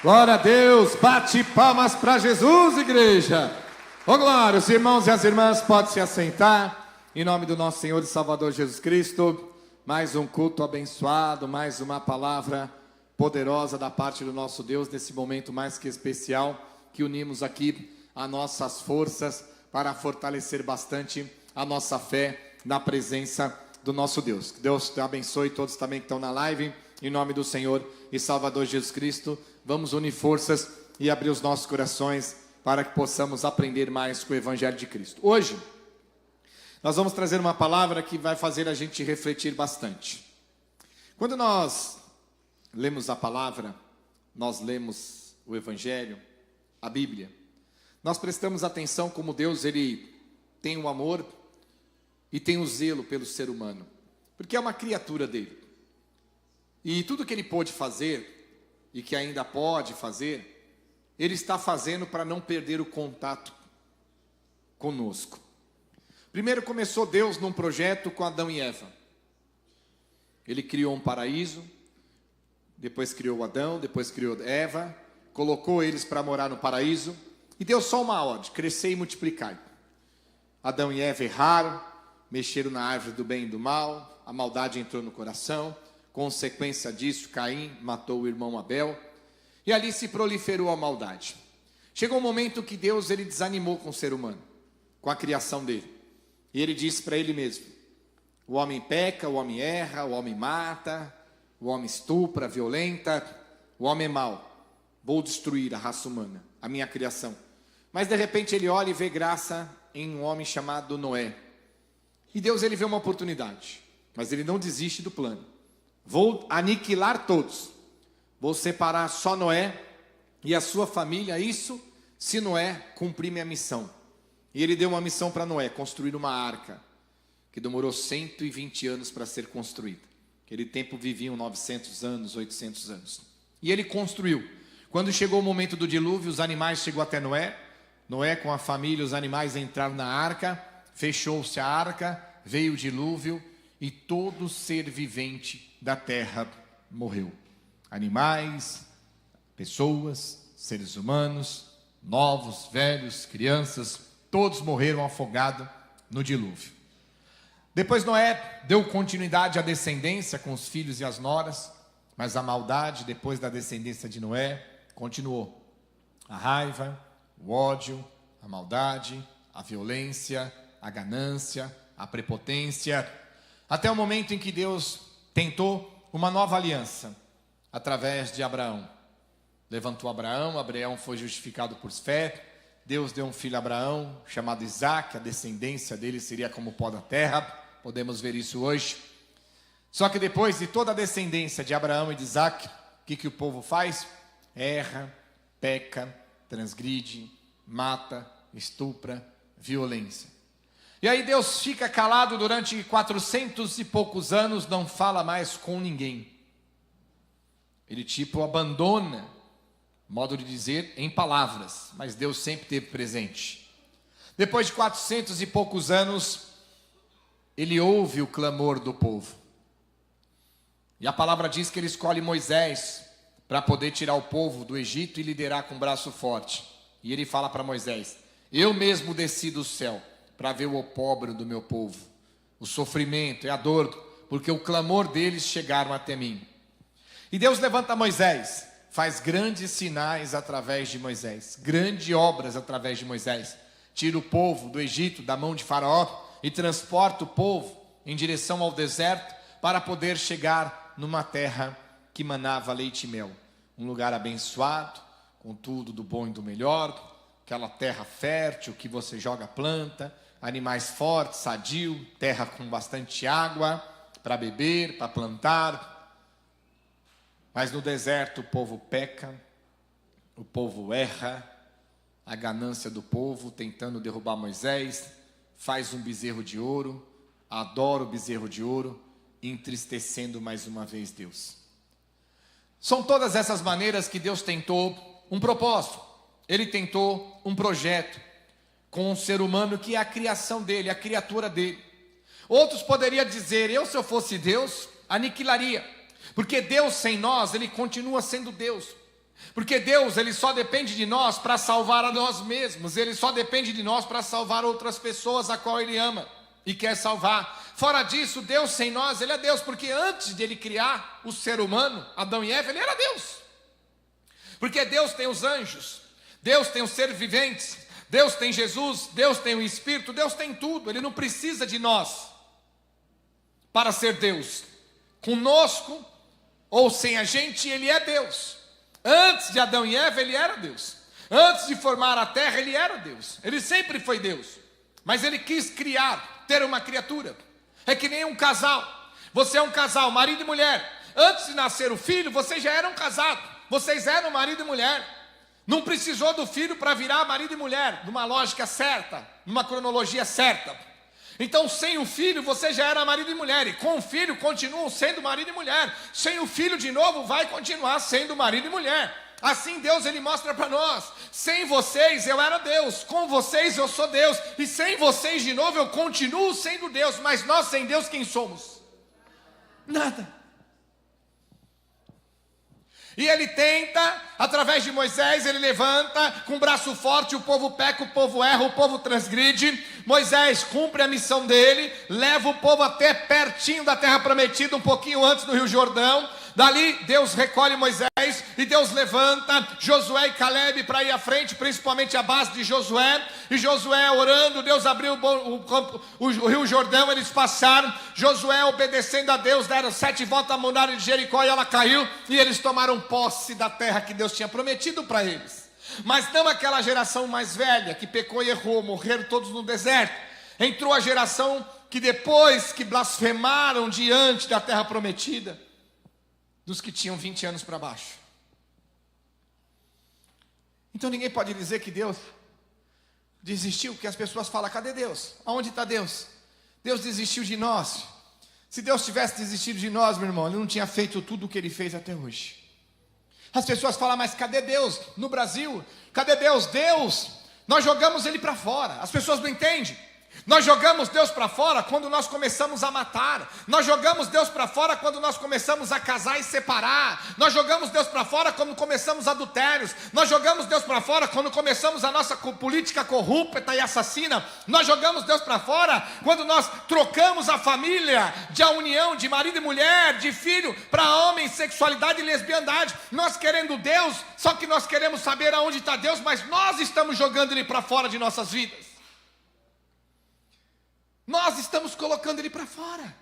Glória a Deus, bate palmas para Jesus, igreja. Ô glória, os irmãos e as irmãs podem se assentar. Em nome do nosso Senhor e Salvador Jesus Cristo, mais um culto abençoado, mais uma palavra poderosa da parte do nosso Deus, nesse momento mais que especial, que unimos aqui as nossas forças para fortalecer bastante a nossa fé na presença do nosso Deus. Que Deus te abençoe, todos também que estão na live, em nome do Senhor e Salvador Jesus Cristo. Vamos unir forças e abrir os nossos corações para que possamos aprender mais com o Evangelho de Cristo. Hoje, nós vamos trazer uma palavra que vai fazer a gente refletir bastante. Quando nós lemos a palavra, nós lemos o Evangelho, a Bíblia, nós prestamos atenção como Deus ele tem o amor e tem o zelo pelo ser humano, porque é uma criatura dele. E tudo que ele pôde fazer e que ainda pode fazer, ele está fazendo para não perder o contato conosco. Primeiro começou Deus num projeto com Adão e Eva. Ele criou um paraíso, depois criou Adão, depois criou Eva, colocou eles para morar no paraíso e deu só uma ordem: crescer e multiplicar. Adão e Eva erraram, mexeram na árvore do bem e do mal, a maldade entrou no coração. Consequência disso, Caim matou o irmão Abel, e ali se proliferou a maldade. Chegou um momento que Deus ele desanimou com o ser humano, com a criação dele, e ele disse para ele mesmo: o homem peca, o homem erra, o homem mata, o homem estupra, violenta, o homem é mau, vou destruir a raça humana, a minha criação. Mas de repente ele olha e vê graça em um homem chamado Noé, e Deus ele vê uma oportunidade, mas ele não desiste do plano. Vou aniquilar todos, vou separar só Noé e a sua família, isso se Noé cumprir minha missão. E ele deu uma missão para Noé, construir uma arca, que demorou 120 anos para ser construída. Naquele tempo viviam 900 anos, 800 anos. E ele construiu. Quando chegou o momento do dilúvio, os animais chegou até Noé. Noé com a família, os animais entraram na arca, fechou-se a arca, veio o dilúvio e todo ser vivente da terra morreu. Animais, pessoas, seres humanos, novos, velhos, crianças, todos morreram afogados no dilúvio. Depois Noé deu continuidade à descendência com os filhos e as noras, mas a maldade depois da descendência de Noé continuou. A raiva, o ódio, a maldade, a violência, a ganância, a prepotência, até o momento em que Deus tentou uma nova aliança, através de Abraão. Levantou Abraão, Abraão foi justificado por fé, Deus deu um filho a Abraão, chamado Isaque, a descendência dele seria como o pó da terra, podemos ver isso hoje. Só que depois de toda a descendência de Abraão e de Isaque, o que o povo faz? Erra, peca, transgride, mata, estupra, violência. E aí Deus fica calado durante 400 e poucos anos, não fala mais com ninguém. Ele abandona, modo de dizer, em palavras, mas Deus sempre esteve presente. Depois de 400 e poucos anos, ele ouve o clamor do povo. E a palavra diz que ele escolhe Moisés para poder tirar o povo do Egito e liderar com um braço forte. E ele fala para Moisés: eu mesmo desci do céu para ver o opróbrio do meu povo, o sofrimento e a dor, porque o clamor deles chegaram até mim. E Deus levanta Moisés, faz grandes sinais através de Moisés, grandes obras através de Moisés, tira o povo do Egito, da mão de Faraó, e transporta o povo em direção ao deserto, para poder chegar numa terra que manava leite e mel, um lugar abençoado, com tudo do bom e do melhor, aquela terra fértil que você joga planta, animais fortes, sadio, terra com bastante água para beber, para plantar. Mas no deserto o povo peca, o povo erra, a ganância do povo tentando derrubar Moisés, faz um bezerro de ouro, adora o bezerro de ouro, entristecendo mais uma vez Deus. São todas essas maneiras que Deus tentou um propósito, ele tentou um projeto com o ser humano que é a criação dele, a criatura dele. Outros poderiam dizer: se eu fosse Deus, aniquilaria, porque Deus sem nós, ele continua sendo Deus. Porque Deus, Ele só depende de nós para salvar a nós mesmos. Ele só depende de nós para salvar outras pessoas a qual Ele ama e quer salvar. Fora disso, Deus sem nós, Ele é Deus. Porque antes de Ele criar o ser humano, Adão e Eva, Ele era Deus. Porque Deus tem os anjos, Deus tem os seres viventes, Deus tem Jesus, Deus tem o Espírito, Deus tem tudo. Ele não precisa de nós para ser Deus. Conosco ou sem a gente, Ele é Deus. Antes de Adão e Eva, Ele era Deus. Antes de formar a terra, Ele era Deus. Ele sempre foi Deus. Mas Ele quis criar, ter uma criatura. É que nem um casal. Você é um casal, marido e mulher. Antes de nascer o filho, vocês já eram casados. Vocês eram marido e mulher. Não precisou do filho para virar marido e mulher, numa lógica certa, numa cronologia certa. Então, sem o filho, você já era marido e mulher. E com o filho, continuam sendo marido e mulher. Sem o filho, de novo, vai continuar sendo marido e mulher. Assim, Deus, Ele mostra para nós. Sem vocês, eu era Deus. Com vocês, eu sou Deus. E sem vocês, de novo, eu continuo sendo Deus. Mas nós, sem Deus, quem somos? Nada. E Ele tenta, através de Moisés, Ele levanta, com um braço forte, o povo peca, o povo erra, o povo transgride. Moisés cumpre a missão dele, leva o povo até pertinho da terra prometida, um pouquinho antes do Rio Jordão. Dali Deus recolhe Moisés e Deus levanta Josué e Calebe para ir à frente, principalmente a base de Josué. E Josué orando, Deus abriu o Rio Jordão, eles passaram. Josué obedecendo a Deus, deram 7 voltas à muralha de Jericó e ela caiu. E eles tomaram posse da terra que Deus tinha prometido para eles. Mas não aquela geração mais velha que pecou e errou, morreram todos no deserto. Entrou a geração que depois que blasfemaram diante da terra prometida, dos que tinham 20 anos para baixo. Então ninguém pode dizer que Deus desistiu, porque as pessoas falam, cadê Deus? Aonde está Deus? Deus desistiu de nós. Se Deus tivesse desistido de nós, meu irmão, Ele não tinha feito tudo o que Ele fez até hoje. As pessoas falam, mas cadê Deus? No Brasil, cadê Deus? Deus, nós jogamos Ele para fora. As pessoas não entendem. Nós jogamos Deus para fora quando nós começamos a matar. Nós jogamos Deus para fora quando nós começamos a casar e separar. Nós jogamos Deus para fora quando começamos adultérios. Nós jogamos Deus para fora quando começamos a nossa política corrupta e assassina. Nós jogamos Deus para fora quando nós trocamos a família de a união de marido e mulher, de filho para homem, sexualidade e lesbiandade. Nós querendo Deus, só que nós queremos saber aonde está Deus, mas nós estamos jogando Ele para fora de nossas vidas. Nós estamos colocando Ele para fora.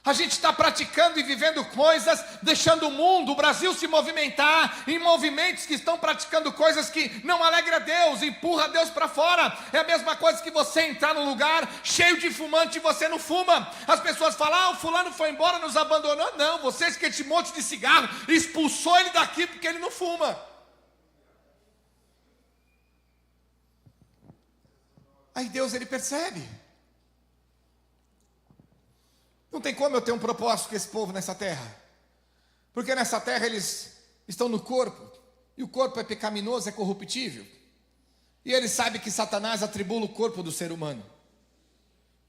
A gente está praticando e vivendo coisas, deixando o mundo, o Brasil se movimentar em movimentos que estão praticando coisas que não alegram a Deus, empurra Deus para fora. É a mesma coisa que você entrar num lugar cheio de fumante e você não fuma. As pessoas falam, o fulano foi embora, nos abandonou. Não, vocês que esse monte de cigarro expulsou ele daqui porque ele não fuma. Aí Deus, Ele percebe. Não tem como eu ter um propósito com esse povo nessa terra. Porque nessa terra eles estão no corpo. E o corpo é pecaminoso, é corruptível. E Ele sabe que Satanás atribula o corpo do ser humano.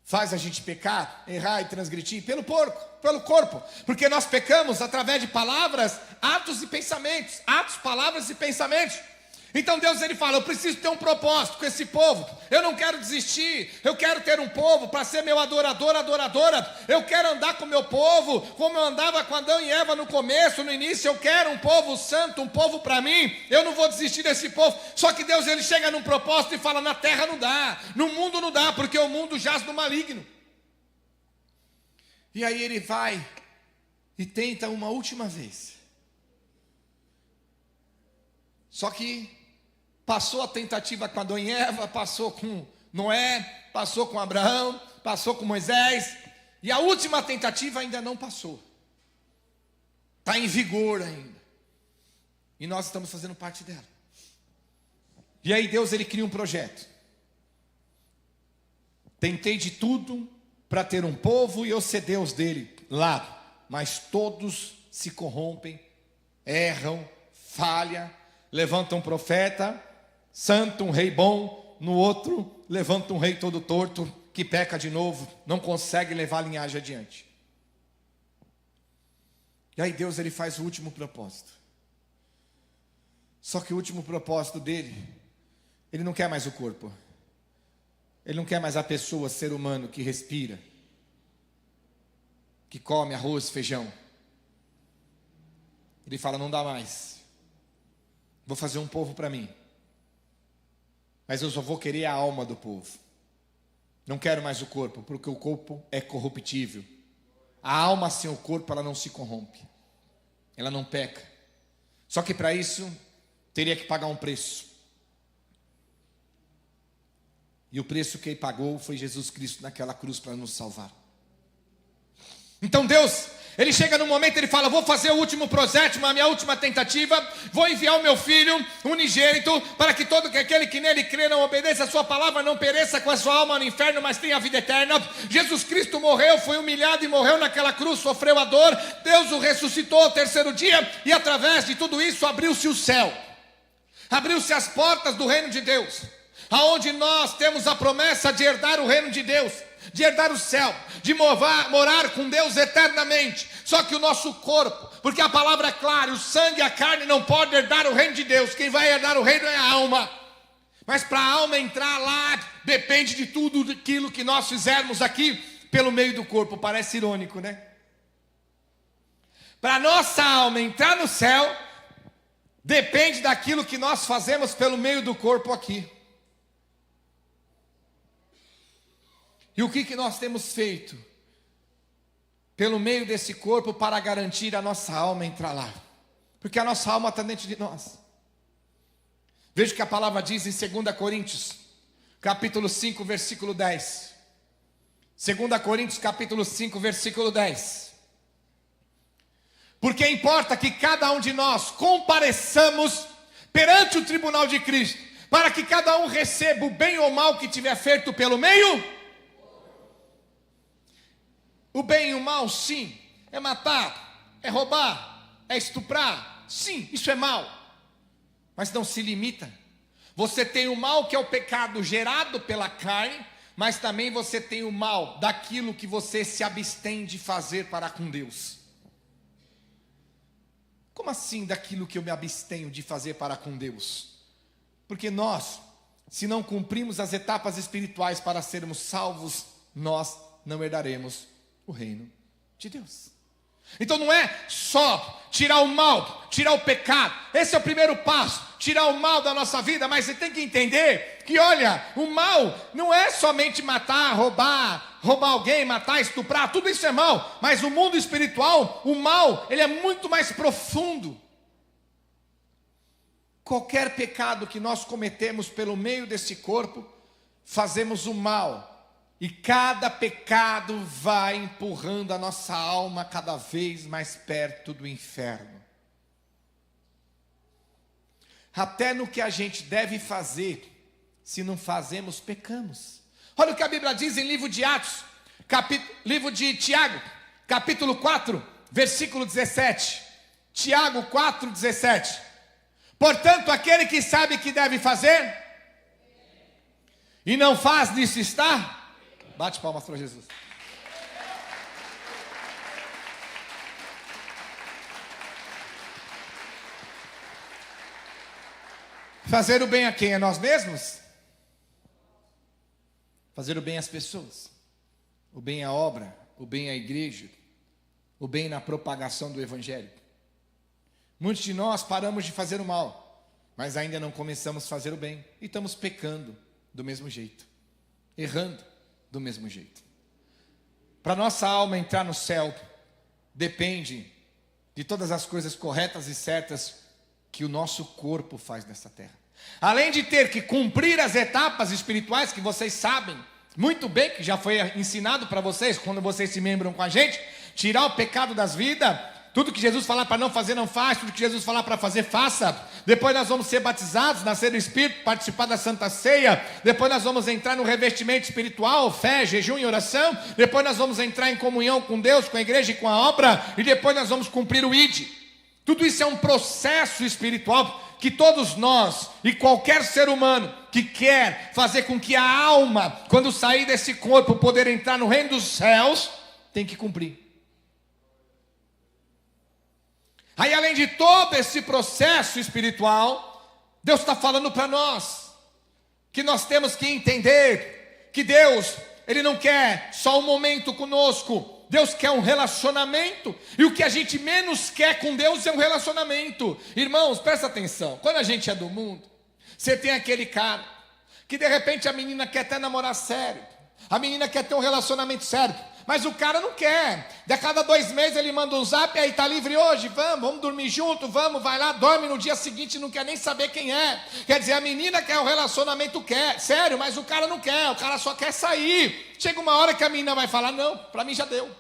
Faz a gente pecar, errar e transgredir pelo corpo. Porque nós pecamos através de palavras, atos e pensamentos. Atos, palavras e pensamentos. Então Deus, Ele fala, eu preciso ter um propósito com esse povo. Eu não quero desistir. Eu quero ter um povo para ser meu adorador, adoradora. Eu quero andar com o meu povo como eu andava com Adão e Eva no começo, no início. Eu quero um povo santo, um povo para mim. Eu não vou desistir desse povo. Só que Deus, Ele chega num propósito e fala, na terra não dá, no mundo não dá, porque o mundo jaz no maligno. E aí Ele vai e tenta uma última vez. Só que passou a tentativa com Adão e Eva, passou com Noé, passou com Abraão, passou com Moisés, e a última tentativa ainda não passou. Está em vigor ainda. E nós estamos fazendo parte dela. E aí Deus, Ele cria um projeto. Tentei de tudo para ter um povo e eu ser Deus dele lá, mas todos se corrompem, erram, falham, levanta um profeta santo, um rei bom, no outro levanta um rei todo torto, que peca de novo, não consegue levar a linhagem adiante. E aí Deus ele faz o último propósito. Só que o último propósito dele, ele não quer mais o corpo. Ele não quer mais a pessoa, ser humano que respira, que come arroz, feijão. Ele fala, não dá mais. Vou fazer um povo para mim. Mas eu só vou querer a alma do povo. Não quero mais o corpo, porque o corpo é corruptível. A alma sem o corpo, ela não se corrompe. Ela não peca. Só que para isso, teria que pagar um preço. E o preço que ele pagou foi Jesus Cristo naquela cruz para nos salvar. Então Deus, ele chega num momento, ele fala, vou fazer o último projeto, a minha última tentativa, vou enviar o meu filho, unigênito, para que todo aquele que nele crê não obedeça a sua palavra, não pereça com a sua alma no inferno, mas tenha a vida eterna. Jesus Cristo morreu, foi humilhado e morreu naquela cruz, sofreu a dor, Deus o ressuscitou ao terceiro dia, e através de tudo isso abriu-se o céu, abriu-se as portas do reino de Deus, aonde nós temos a promessa de herdar o reino de Deus, de herdar o céu, de morar com Deus eternamente. Só que o nosso corpo, porque a palavra é clara, o sangue e a carne não podem herdar o reino de Deus. Quem vai herdar o reino é a alma. Mas para a alma entrar lá, depende de tudo aquilo que nós fizermos aqui pelo meio do corpo. Parece irônico, né? Para a nossa alma entrar no céu, depende daquilo que nós fazemos pelo meio do corpo aqui. E o que nós temos feito pelo meio desse corpo para garantir a nossa alma entrar lá? Porque a nossa alma está dentro de nós. Veja o que a palavra diz em 2 Coríntios, capítulo 5, versículo 10. 2 Coríntios, capítulo 5, versículo 10. Porque importa que cada um de nós compareçamos perante o tribunal de Cristo, para que cada um receba o bem ou o mal que tiver feito pelo meio. O bem e o mal, sim, é matar, é roubar, é estuprar, sim, isso é mal. Mas não se limita. Você tem o mal que é o pecado gerado pela carne, mas também você tem o mal daquilo que você se abstém de fazer para com Deus. Como assim daquilo que eu me abstenho de fazer para com Deus? Porque nós, se não cumprimos as etapas espirituais para sermos salvos, nós não herdaremos o reino de Deus. Então não é só tirar o mal, tirar o pecado. Esse é o primeiro passo, tirar o mal da nossa vida. Mas você tem que entender que, olha, o mal não é somente matar, roubar alguém, matar, estuprar. Tudo isso é mal. Mas o mundo espiritual, o mal, ele é muito mais profundo. Qualquer pecado que nós cometemos pelo meio desse corpo, fazemos o mal. E cada pecado vai empurrando a nossa alma cada vez mais perto do inferno. Até no que a gente deve fazer, se não fazemos, pecamos. Olha o que a Bíblia diz em livro de Atos, livro de Tiago, capítulo 4, versículo 17. Tiago 4, 17. Portanto, aquele que sabe que deve fazer, e não faz, nisso está. Bate palmas para Jesus. Fazer o bem a quem? A nós mesmos? Fazer o bem às pessoas. O bem à obra. O bem à igreja. O bem na propagação do evangelho. Muitos de nós paramos de fazer o mal, mas ainda não começamos a fazer o bem. E estamos pecando do mesmo jeito. Errando do mesmo jeito. Para nossa alma entrar no céu, depende de todas as coisas corretas e certas que o nosso corpo faz nessa terra. Além de ter que cumprir as etapas espirituais que vocês sabem muito bem, que já foi ensinado para vocês quando vocês se membram com a gente, tirar o pecado das vidas. Tudo que Jesus falar para não fazer, não faz. Tudo que Jesus falar para fazer, faça. Depois nós vamos ser batizados, nascer do Espírito, participar da Santa Ceia. Depois nós vamos entrar no revestimento espiritual, fé, jejum e oração. Depois nós vamos entrar em comunhão com Deus, com a igreja e com a obra. E depois nós vamos cumprir o ID. Tudo isso é um processo espiritual que todos nós e qualquer ser humano que quer fazer com que a alma, quando sair desse corpo, poder entrar no reino dos céus, tem que cumprir. Aí, além de todo esse processo espiritual, Deus está falando para nós que nós temos que entender que Deus, Ele não quer só um momento conosco. Deus quer um relacionamento. E o que a gente menos quer com Deus é um relacionamento. Irmãos, presta atenção. Quando a gente é do mundo, você tem aquele cara que de repente a menina quer até namorar sério, a menina quer ter um relacionamento sério, mas o cara não quer. De a cada 2 meses ele manda um zap: aí, tá livre hoje? Vamos dormir junto, vamos, vai lá, dorme no dia seguinte, não quer nem saber quem é. Quer dizer, a menina quer o relacionamento sério, mas o cara não quer, o cara só quer sair. Chega uma hora que a menina vai falar: não, para mim já deu.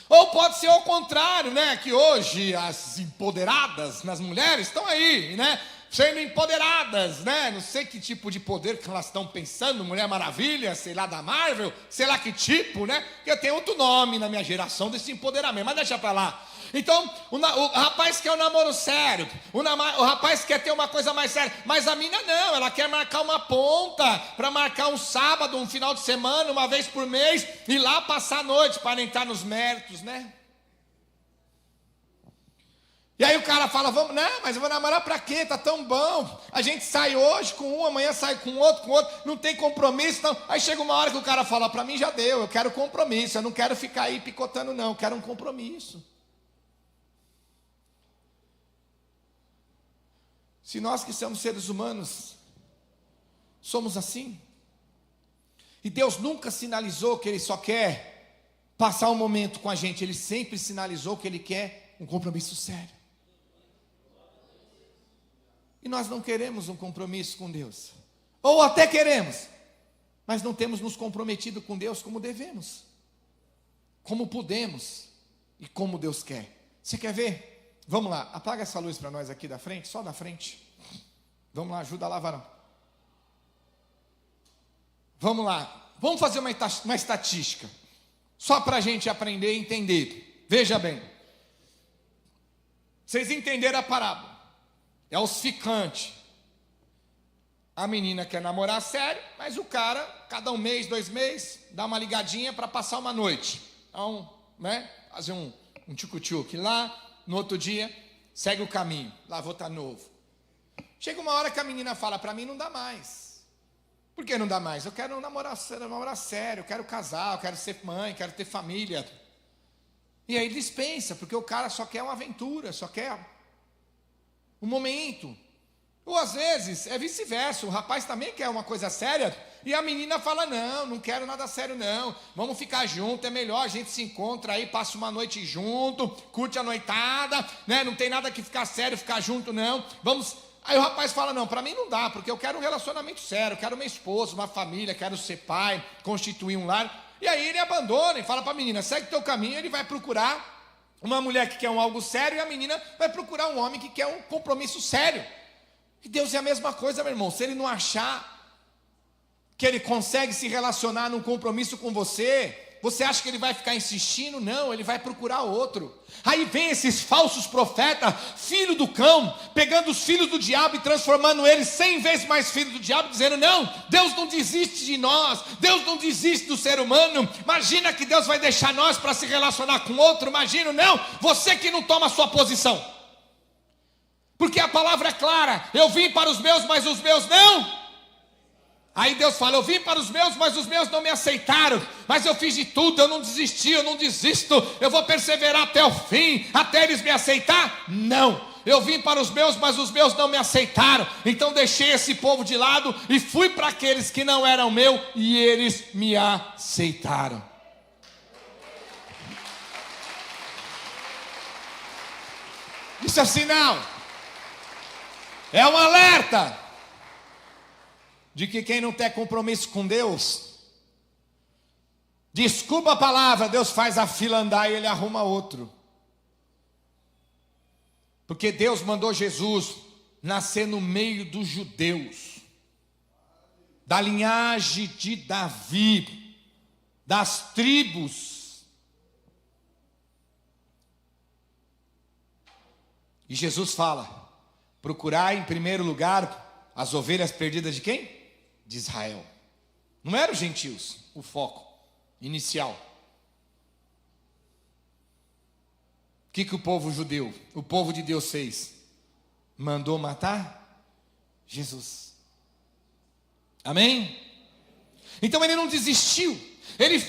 Ou pode ser ao contrário, né? Que hoje as empoderadas nas mulheres estão aí, né? Sendo empoderadas, né? Não sei que tipo de poder que elas estão pensando, Mulher Maravilha, sei lá, da Marvel, sei lá que tipo, né? Que eu tenho outro nome na minha geração desse empoderamento, mas deixa pra lá. Então, o rapaz quer um namoro sério, o rapaz quer ter uma coisa mais séria, mas a mina não, ela quer marcar uma ponta, para marcar um sábado, um final de semana, uma vez por mês, e lá passar a noite, para entrar nos méritos, né? E aí o cara fala: vamos, não, mas eu vou namorar pra quê? Tá tão bom. A gente sai hoje com um, amanhã sai com outro, não tem compromisso. Não. Aí chega uma hora que o cara fala: pra mim já deu, eu quero compromisso, eu não quero ficar aí picotando não, eu quero um compromisso. Se nós que somos seres humanos somos assim, e Deus nunca sinalizou que Ele só quer passar um momento com a gente, Ele sempre sinalizou que Ele quer um compromisso sério. E nós não queremos um compromisso com Deus, ou até queremos, mas não temos nos comprometido com Deus como devemos, como podemos e como Deus quer. Você quer ver? Vamos lá, apaga essa luz para nós aqui da frente, só da frente. Vamos lá, ajuda lá, varão. Vamos lá, vamos fazer uma estatística, só para a gente aprender e entender. Veja bem, vocês entenderam a parábola. É os ficantes. A menina quer namorar sério, mas o cara, cada 1 mês, 2 meses, dá uma ligadinha para passar uma noite. Então, né, fazer um tchucu-tchuc lá, no outro dia, segue o caminho. Lá vou estar novo. Chega uma hora que a menina fala: para mim não dá mais. Por que não dá mais? Eu quero namorar sério, eu quero casar, eu quero ser mãe, quero ter família. E aí dispensa, porque o cara só quer uma aventura, só quer um momento. Ou às vezes é vice-versa, o rapaz também quer uma coisa séria e a menina fala: não quero nada sério não, vamos ficar junto, é melhor, a gente se encontra aí, passa uma noite junto, curte a noitada, né? Não tem nada que ficar sério, ficar junto não, vamos. Aí o rapaz fala: não, para mim não dá, porque eu quero um relacionamento sério, eu quero uma esposa, uma família, quero ser pai, constituir um lar. E aí ele abandona e fala para a menina: segue teu caminho. Ele vai procurar uma mulher que quer algo sério, e a menina vai procurar um homem que quer um compromisso sério. E Deus é a mesma coisa, meu irmão. Se Ele não achar que Ele consegue se relacionar num compromisso com você, você acha que Ele vai ficar insistindo? Não, Ele vai procurar outro. Aí vem esses falsos profetas, filho do cão, pegando os filhos do diabo e transformando eles 100 vezes mais filhos do diabo, dizendo: não, Deus não desiste de nós, Deus não desiste do ser humano. Imagina que Deus vai deixar nós para se relacionar com outro. Imagina, não, você que não toma a sua posição, porque a palavra é clara: eu vim para os meus, mas os meus não. Aí Deus fala: eu vim para os meus, mas os meus não me aceitaram. Mas eu fiz de tudo, eu não desisti, eu não desisto. Eu vou perseverar até o fim, até eles me aceitar? Não, eu vim para os meus, mas os meus não me aceitaram. Então deixei esse povo de lado e fui para aqueles que não eram meu, e eles me aceitaram. Isso é sinal, é um alerta de que quem não tem compromisso com Deus, desculpa a palavra, Deus faz a fila andar e Ele arruma outro. Porque Deus mandou Jesus nascer no meio dos judeus, da linhagem de Davi, das tribos. E Jesus fala: procurai em primeiro lugar as ovelhas perdidas de quem? De Israel. Não eram os gentios o foco inicial. que o povo judeu, o povo de Deus fez? Mandou matar Jesus. Amém? Então ele não desistiu. Ele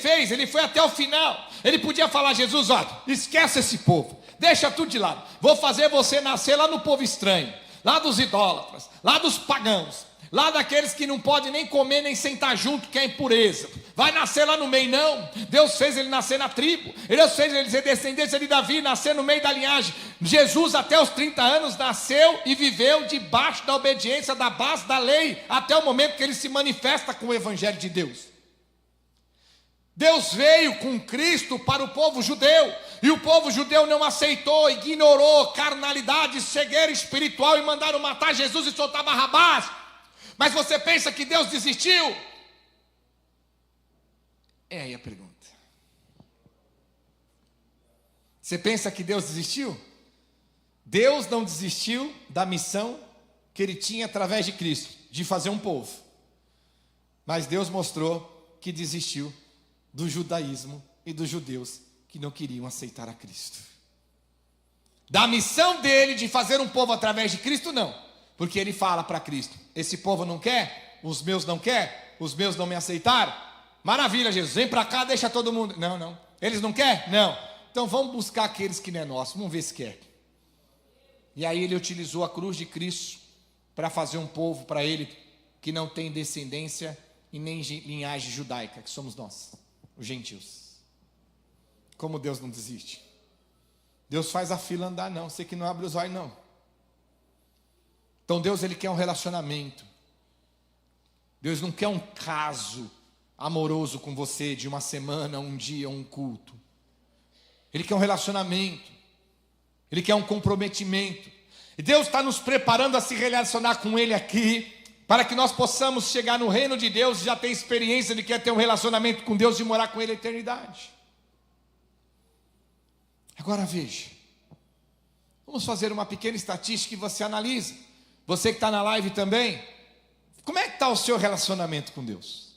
foi até o final. Ele podia falar: Jesus, olha, esquece esse povo, deixa tudo de lado. Vou fazer você nascer lá no povo estranho, lá dos idólatras, lá dos pagãos, lá daqueles que não podem nem comer nem sentar junto, que é impureza. Vai nascer lá no meio, não. Deus fez ele nascer na tribo. Deus fez ele ser descendência de Davi, nascer no meio da linhagem. Jesus até os 30 anos nasceu e viveu debaixo da obediência, da base da lei, até o momento que ele se manifesta com o evangelho de Deus. Deus veio com Cristo para o povo judeu, e o povo judeu não aceitou, ignorou carnalidade, cegueira espiritual, e mandaram matar Jesus e soltar Barrabás. Mas você pensa que Deus desistiu? É aí a pergunta. Você pensa que Deus desistiu? Deus não desistiu da missão que ele tinha através de Cristo, de fazer um povo. Mas Deus mostrou que desistiu do judaísmo e dos judeus que não queriam aceitar a Cristo. Da missão dele de fazer um povo através de Cristo, não. Porque ele fala para Cristo: esse povo não quer, os meus não quer, os meus não me aceitaram. Maravilha, Jesus, vem para cá, deixa todo mundo. Não. Eles não querem? Não. Então vamos buscar aqueles que não é nosso, vamos ver se quer. E aí ele utilizou a cruz de Cristo para fazer um povo para ele que não tem descendência e nem linhagem judaica, que somos nós, os gentios. Como Deus não desiste? Deus faz a fila andar, não. Você que não abre os olhos, não. Então Deus, ele quer um relacionamento. Deus não quer um caso amoroso com você de uma semana, um dia, um culto. Ele quer um relacionamento. Ele quer um comprometimento. E Deus está nos preparando a se relacionar com Ele aqui, para que nós possamos chegar no reino de Deus e já ter experiência de que é ter um relacionamento com Deus e morar com Ele a eternidade. Agora veja, vamos fazer uma pequena estatística e você analisa. Você que está na live também, como é que está o seu relacionamento com Deus?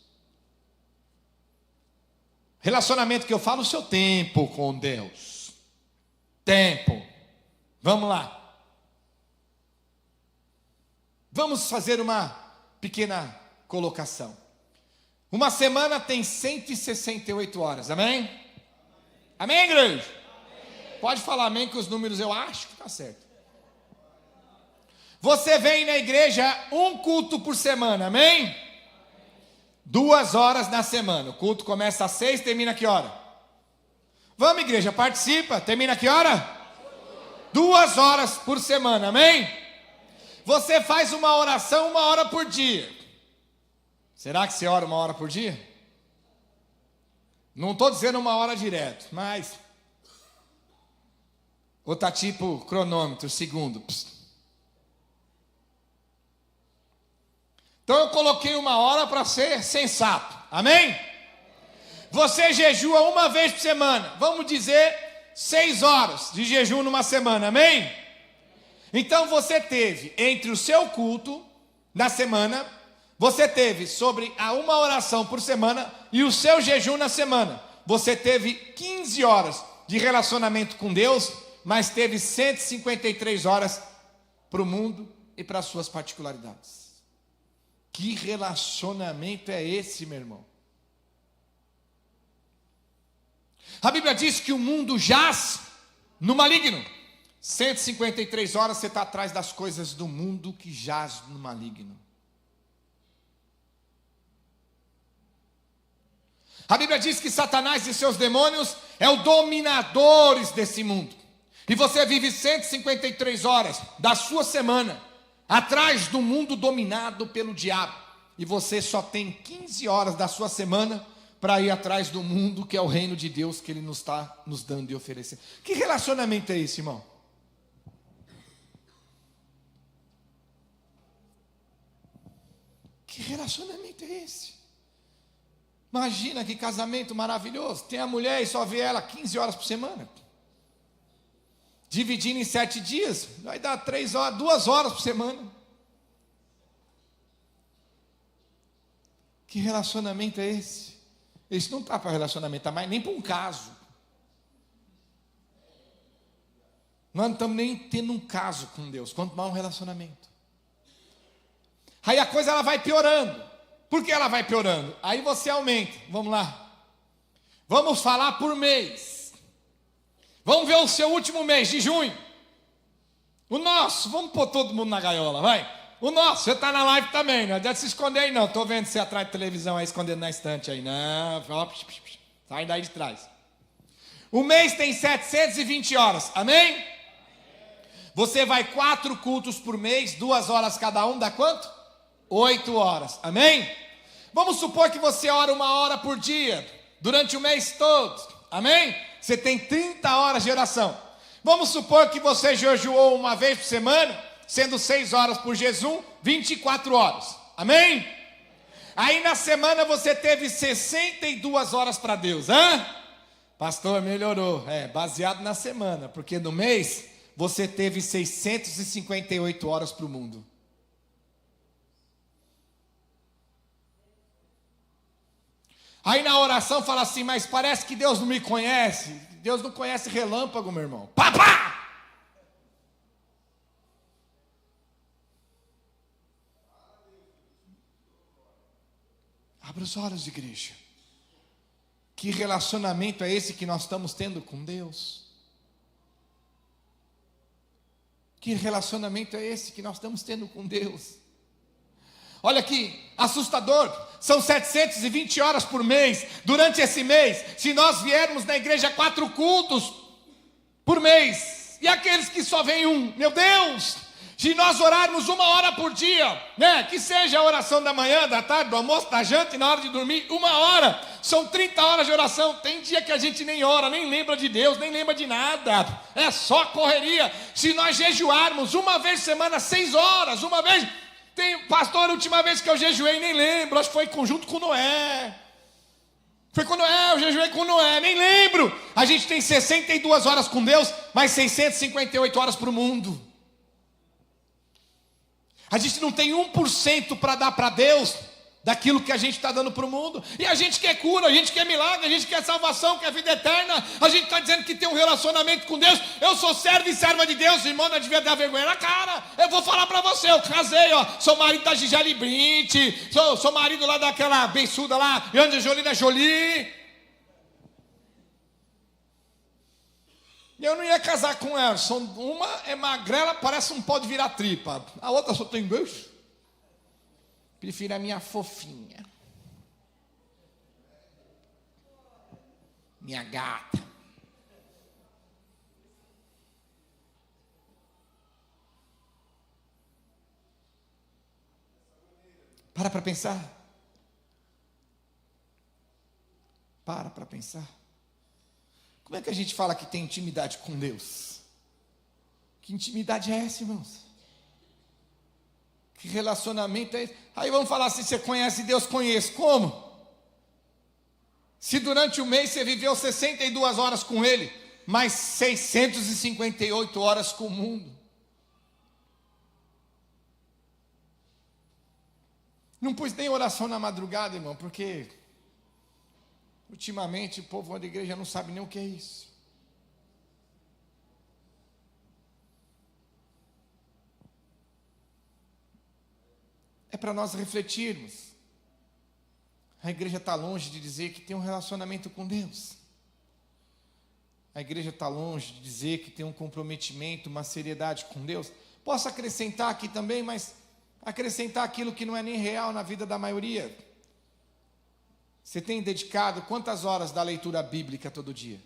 Relacionamento que eu falo, o seu tempo com Deus. Tempo. Vamos lá. Vamos fazer uma pequena colocação. Uma semana tem 168 horas, amém? Amém, igreja? Amém. Pode falar amém, que os números eu acho que está certo. Você vem na igreja um culto por semana, amém? 2 horas na semana. O culto começa às 6, termina a que hora? Vamos, igreja, participa. Termina a que hora? 2 horas por semana, amém? Você faz uma oração 1 hora por dia. Será que você ora 1 hora por dia? Não estou dizendo 1 hora direto, mas... ou está tipo cronômetro, segundo. Então eu coloquei 1 hora para ser sensato, amém? Você jejua 1 vez por semana, vamos dizer 6 horas de jejum numa semana, amém? Então você teve entre o seu culto na semana, você teve sobre a 1 oração por semana e o seu jejum na semana. Você teve 15 horas de relacionamento com Deus, mas teve 153 horas para o mundo e para as suas particularidades. Que relacionamento é esse, meu irmão? A Bíblia diz que o mundo jaz no maligno. 153 horas você está atrás das coisas do mundo que jaz no maligno. A Bíblia diz que Satanás e seus demônios é o dominadores desse mundo. E você vive 153 horas da sua semana atrás do mundo dominado pelo diabo. E você só tem 15 horas da sua semana para ir atrás do mundo que é o reino de Deus que Ele nos está nos dando e oferecendo. Que relacionamento é esse, irmão? Que relacionamento é esse? Imagina que casamento maravilhoso. Tem a mulher e só vê ela 15 horas por semana. Dividindo em 7 dias, vai dar 3 horas, 2 horas por semana. Que relacionamento é esse? Esse não está para relacionamento, tá mais nem para um caso. Nós não estamos nem tendo um caso com Deus, quanto mais um relacionamento. Aí a coisa ela vai piorando. Por que ela vai piorando? Aí você aumenta. Vamos lá. Vamos falar por mês. Vamos ver o seu último mês de junho. O nosso, vamos pôr todo mundo na gaiola, vai. O nosso, você está na live também, não adianta se esconder aí não. Estou vendo você atrás da televisão aí, escondendo na estante aí. Não, sai daí de trás. O mês tem 720 horas, amém? Você vai 4 cultos por mês, 2 horas cada um, dá quanto? 8 horas, amém? Vamos supor que você ora 1 hora por dia, durante o mês todo, amém? Você tem 30 horas de oração. Vamos supor que você jejuou 1 vez por semana, sendo 6 horas por jejum, 24 horas, amém? Aí na semana você teve 62 horas para Deus, Pastor, melhorou, baseado na semana, porque no mês você teve 658 horas para o mundo. Aí na oração fala assim, mas parece que Deus não me conhece. Deus não conhece relâmpago, meu irmão. Papá! Abra os olhos, igreja. Que relacionamento é esse que nós estamos tendo com Deus? Que relacionamento é esse que nós estamos tendo com Deus? Olha aqui, assustador, são 720 horas por mês. Durante esse mês, se nós viermos na igreja 4 cultos por mês, e aqueles que só vêm um, meu Deus, se nós orarmos 1 hora por dia, que seja a oração da manhã, da tarde, do almoço, da janta e na hora de dormir, 1 hora, são 30 horas de oração. Tem dia que a gente nem ora, nem lembra de Deus, nem lembra de nada, é só correria. Se nós jejuarmos 1 vez por semana, 6 horas, 1 vez... Pastor, a última vez que eu jejuei, nem lembro, acho que foi junto com Noé. Foi com Noé, eu jejuei com Noé, nem lembro. A gente tem 62 horas com Deus, mais 658 horas para o mundo. A gente não tem 1% para dar para Deus daquilo que a gente está dando para o mundo. E a gente quer cura, a gente quer milagre, a gente quer salvação, quer vida eterna. A gente está dizendo que tem um relacionamento com Deus. Eu sou servo e serva de Deus, irmão, não devia dar vergonha na cara. Eu vou falar para você, eu casei, sou marido da Gisele Brint, sou marido lá daquela bençuda lá, Angelina Jolie. Eu não ia casar com ela. Uma é magrela, parece um pó de virar tripa. A outra só tem beijo. Prefiro a minha fofinha. Minha gata. Para pensar. Para pensar. Como é que a gente fala que tem intimidade com Deus? Que intimidade é essa, irmãos? Que relacionamento é esse? Aí vamos falar assim, você conhece Deus? Conheço. Como? Se durante o mês você viveu 62 horas com Ele, mais 658 horas com o mundo. Não pus nem oração na madrugada, irmão, porque ultimamente o povo da igreja não sabe nem o que é isso. É para nós refletirmos. A igreja está longe de dizer que tem um relacionamento com Deus. A igreja está longe de dizer que tem um comprometimento, uma seriedade com Deus. Posso acrescentar aqui também, mas acrescentar aquilo que não é nem real na vida da maioria. Você tem dedicado quantas horas da leitura bíblica todo dia?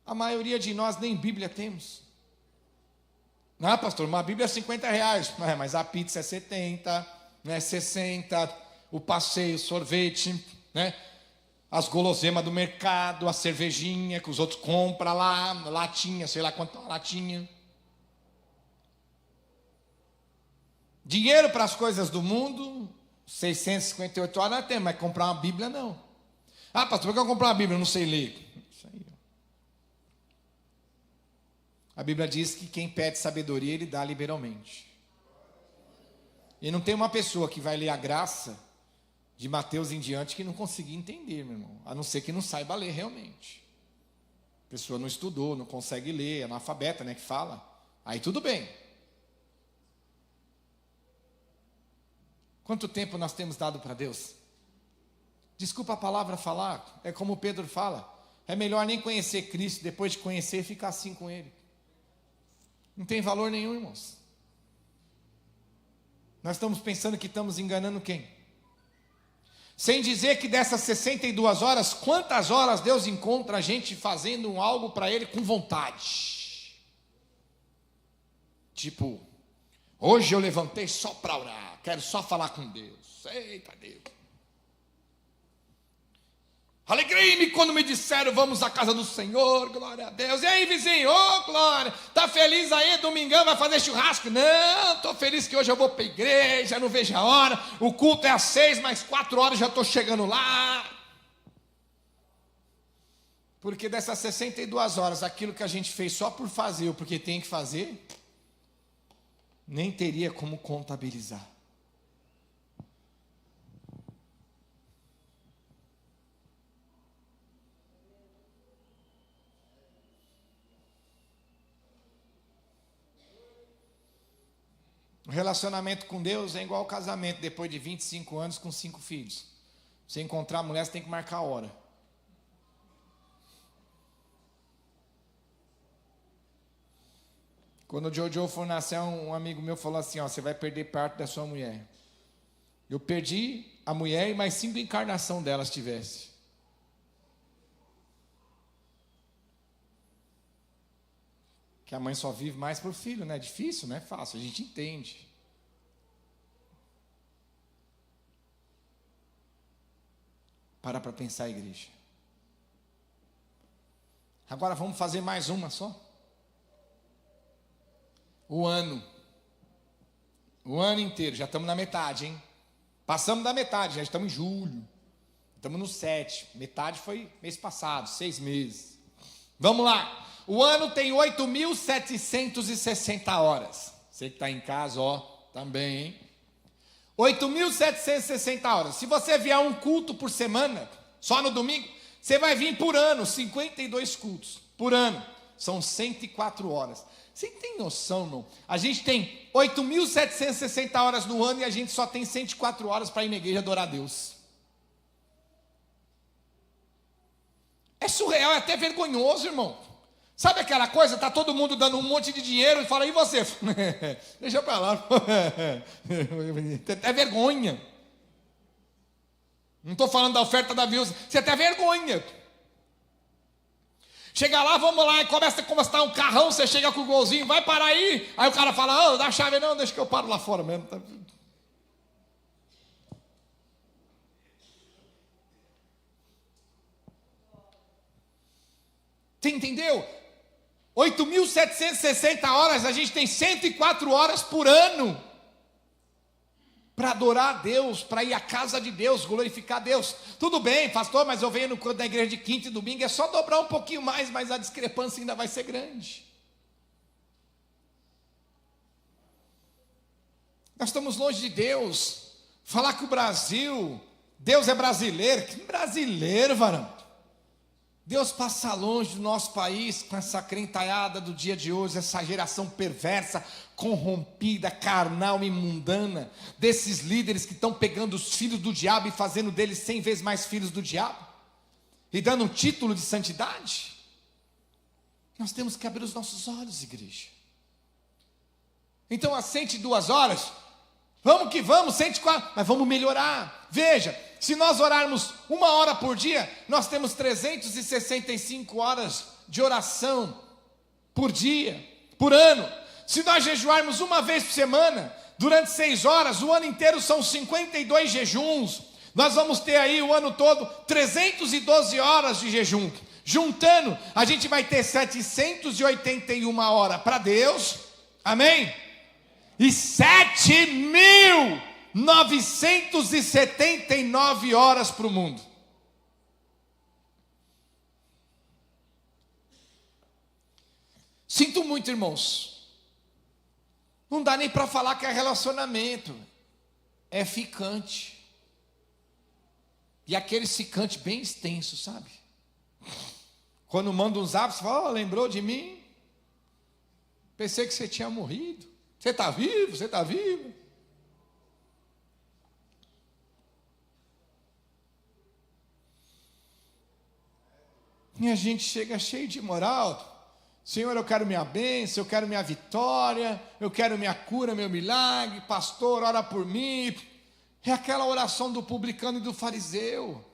A maioria de nós nem Bíblia temos. Não, pastor, uma Bíblia é R$50, mas a pizza é 70, 60, o passeio, o sorvete, as guloseimas do mercado, a cervejinha que os outros compram lá, latinha, sei lá quanto latinha. Dinheiro para as coisas do mundo, 658 horas tem, mas comprar uma Bíblia não. Pastor, por que eu comprar uma Bíblia? Eu não sei ler. Isso aí. A Bíblia diz que quem pede sabedoria, Ele dá liberalmente. E não tem uma pessoa que vai ler a graça de Mateus em diante que não conseguir entender, meu irmão. A não ser que não saiba ler realmente. A pessoa não estudou, não consegue ler, é analfabeta, né, que fala. Aí tudo bem. Quanto tempo nós temos dado para Deus? Desculpa a palavra falar, é como Pedro fala. É melhor nem conhecer Cristo, depois de conhecer, ficar assim com Ele. Não tem valor nenhum, irmãos. Nós estamos pensando que estamos enganando quem? Sem dizer que dessas 62 horas, quantas horas Deus encontra a gente fazendo algo para Ele com vontade? Tipo, hoje eu levantei só para orar, quero só falar com Deus. Eita Deus. Alegrei-me quando me disseram, vamos à casa do Senhor, glória a Deus. E aí, vizinho, ô glória, tá feliz aí, domingão, vai fazer churrasco? Não, estou feliz que hoje eu vou para a igreja, não vejo a hora. O culto é às 6, mais 4 horas já estou chegando lá. Porque dessas 62 horas, aquilo que a gente fez só por fazer, ou porque tem que fazer, nem teria como contabilizar. O relacionamento com Deus é igual ao casamento, depois de 25 anos com 5 filhos. Você encontrar a mulher, você tem que marcar a hora. Quando o Jojo for nascer, um amigo meu falou assim, ó, você vai perder parte da sua mulher. Eu perdi a mulher e mais 5 encarnações dela se tivesse. Que a mãe só vive mais para o filho, né? É difícil, não é fácil, a gente entende. Para pensar, igreja. Agora vamos fazer mais uma só. O ano inteiro, já estamos na metade, hein? Passamos da metade, já estamos em julho. Estamos no 7, metade foi mês passado, 6 meses. Vamos lá. O ano tem 8.760 horas. Você que está em casa, ó, também, hein? 8.760 horas. Se você vier um culto por semana, só no domingo, você vai vir por ano, 52 cultos por ano. São 104 horas. Você tem noção, não? A gente tem 8.760 horas no ano e a gente só tem 104 horas para ir na igreja adorar a Deus. É surreal, é até vergonhoso, irmão. Sabe aquela coisa, está todo mundo dando um monte de dinheiro e fala, e você? Deixa para lá. É vergonha. Não estou falando da oferta da viúva, você tem vergonha. Chega lá, vamos lá, e começa a encostar um carrão, você chega com o golzinho, vai parar aí. Aí o cara fala, dá a chave não, deixa que eu paro lá fora mesmo. Você entendeu? 8.760 horas, a gente tem 104 horas por ano para adorar a Deus, para ir à casa de Deus, glorificar a Deus. Tudo bem, pastor, mas eu venho no culto da igreja de quinta e domingo, é só dobrar um pouquinho mais, mas a discrepância ainda vai ser grande. Nós estamos longe de Deus. Falar que o Brasil, Deus é brasileiro, que brasileiro, varão? Deus passa longe do nosso país com essa crentalhada do dia de hoje, essa geração perversa, corrompida, carnal e mundana, desses líderes que estão pegando os filhos do diabo e fazendo deles 100 vezes mais filhos do diabo, e dando um título de santidade. Nós temos que abrir os nossos olhos, igreja. Então, às 102 horas, vamos que vamos, 104, mas vamos melhorar. Veja, se nós orarmos 1 hora por dia, nós temos 365 horas de oração por dia, por ano. Se nós jejuarmos uma vez por semana, durante 6 horas, o ano inteiro são 52 jejuns. Nós vamos ter aí o ano todo 312 horas de jejum. Juntando, a gente vai ter 781 horas para Deus, amém? E 7.979 horas para o mundo. Sinto muito, irmãos. Não dá nem para falar que é relacionamento. É ficante. E aquele ficante bem extenso, sabe? Quando manda um zap, você fala, lembrou de mim? Pensei que você tinha morrido. Você está vivo, você está vivo. E a gente chega cheio de moral. Senhor, eu quero minha bênção, eu quero minha vitória, eu quero minha cura, meu milagre. Pastor, ora por mim. É aquela oração do publicano e do fariseu.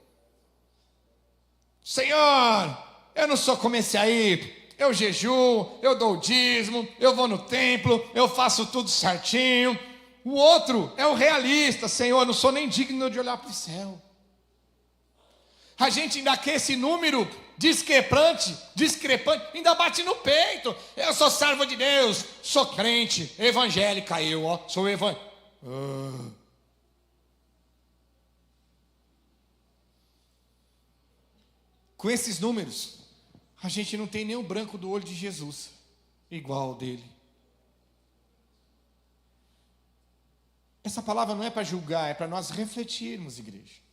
Senhor, eu não sou como esse aí. Eu jejuo, eu dou o dízimo, eu vou no templo, eu faço tudo certinho. O outro é o realista. Senhor, eu não sou nem digno de olhar para o céu. A gente ainda quer esse número discrepante, ainda bate no peito. Eu sou servo de Deus, sou crente, evangélica sou evangélico. Com esses números, a gente não tem nem o branco do olho de Jesus, igual ao dele. Essa palavra não é para julgar, é para nós refletirmos, igreja.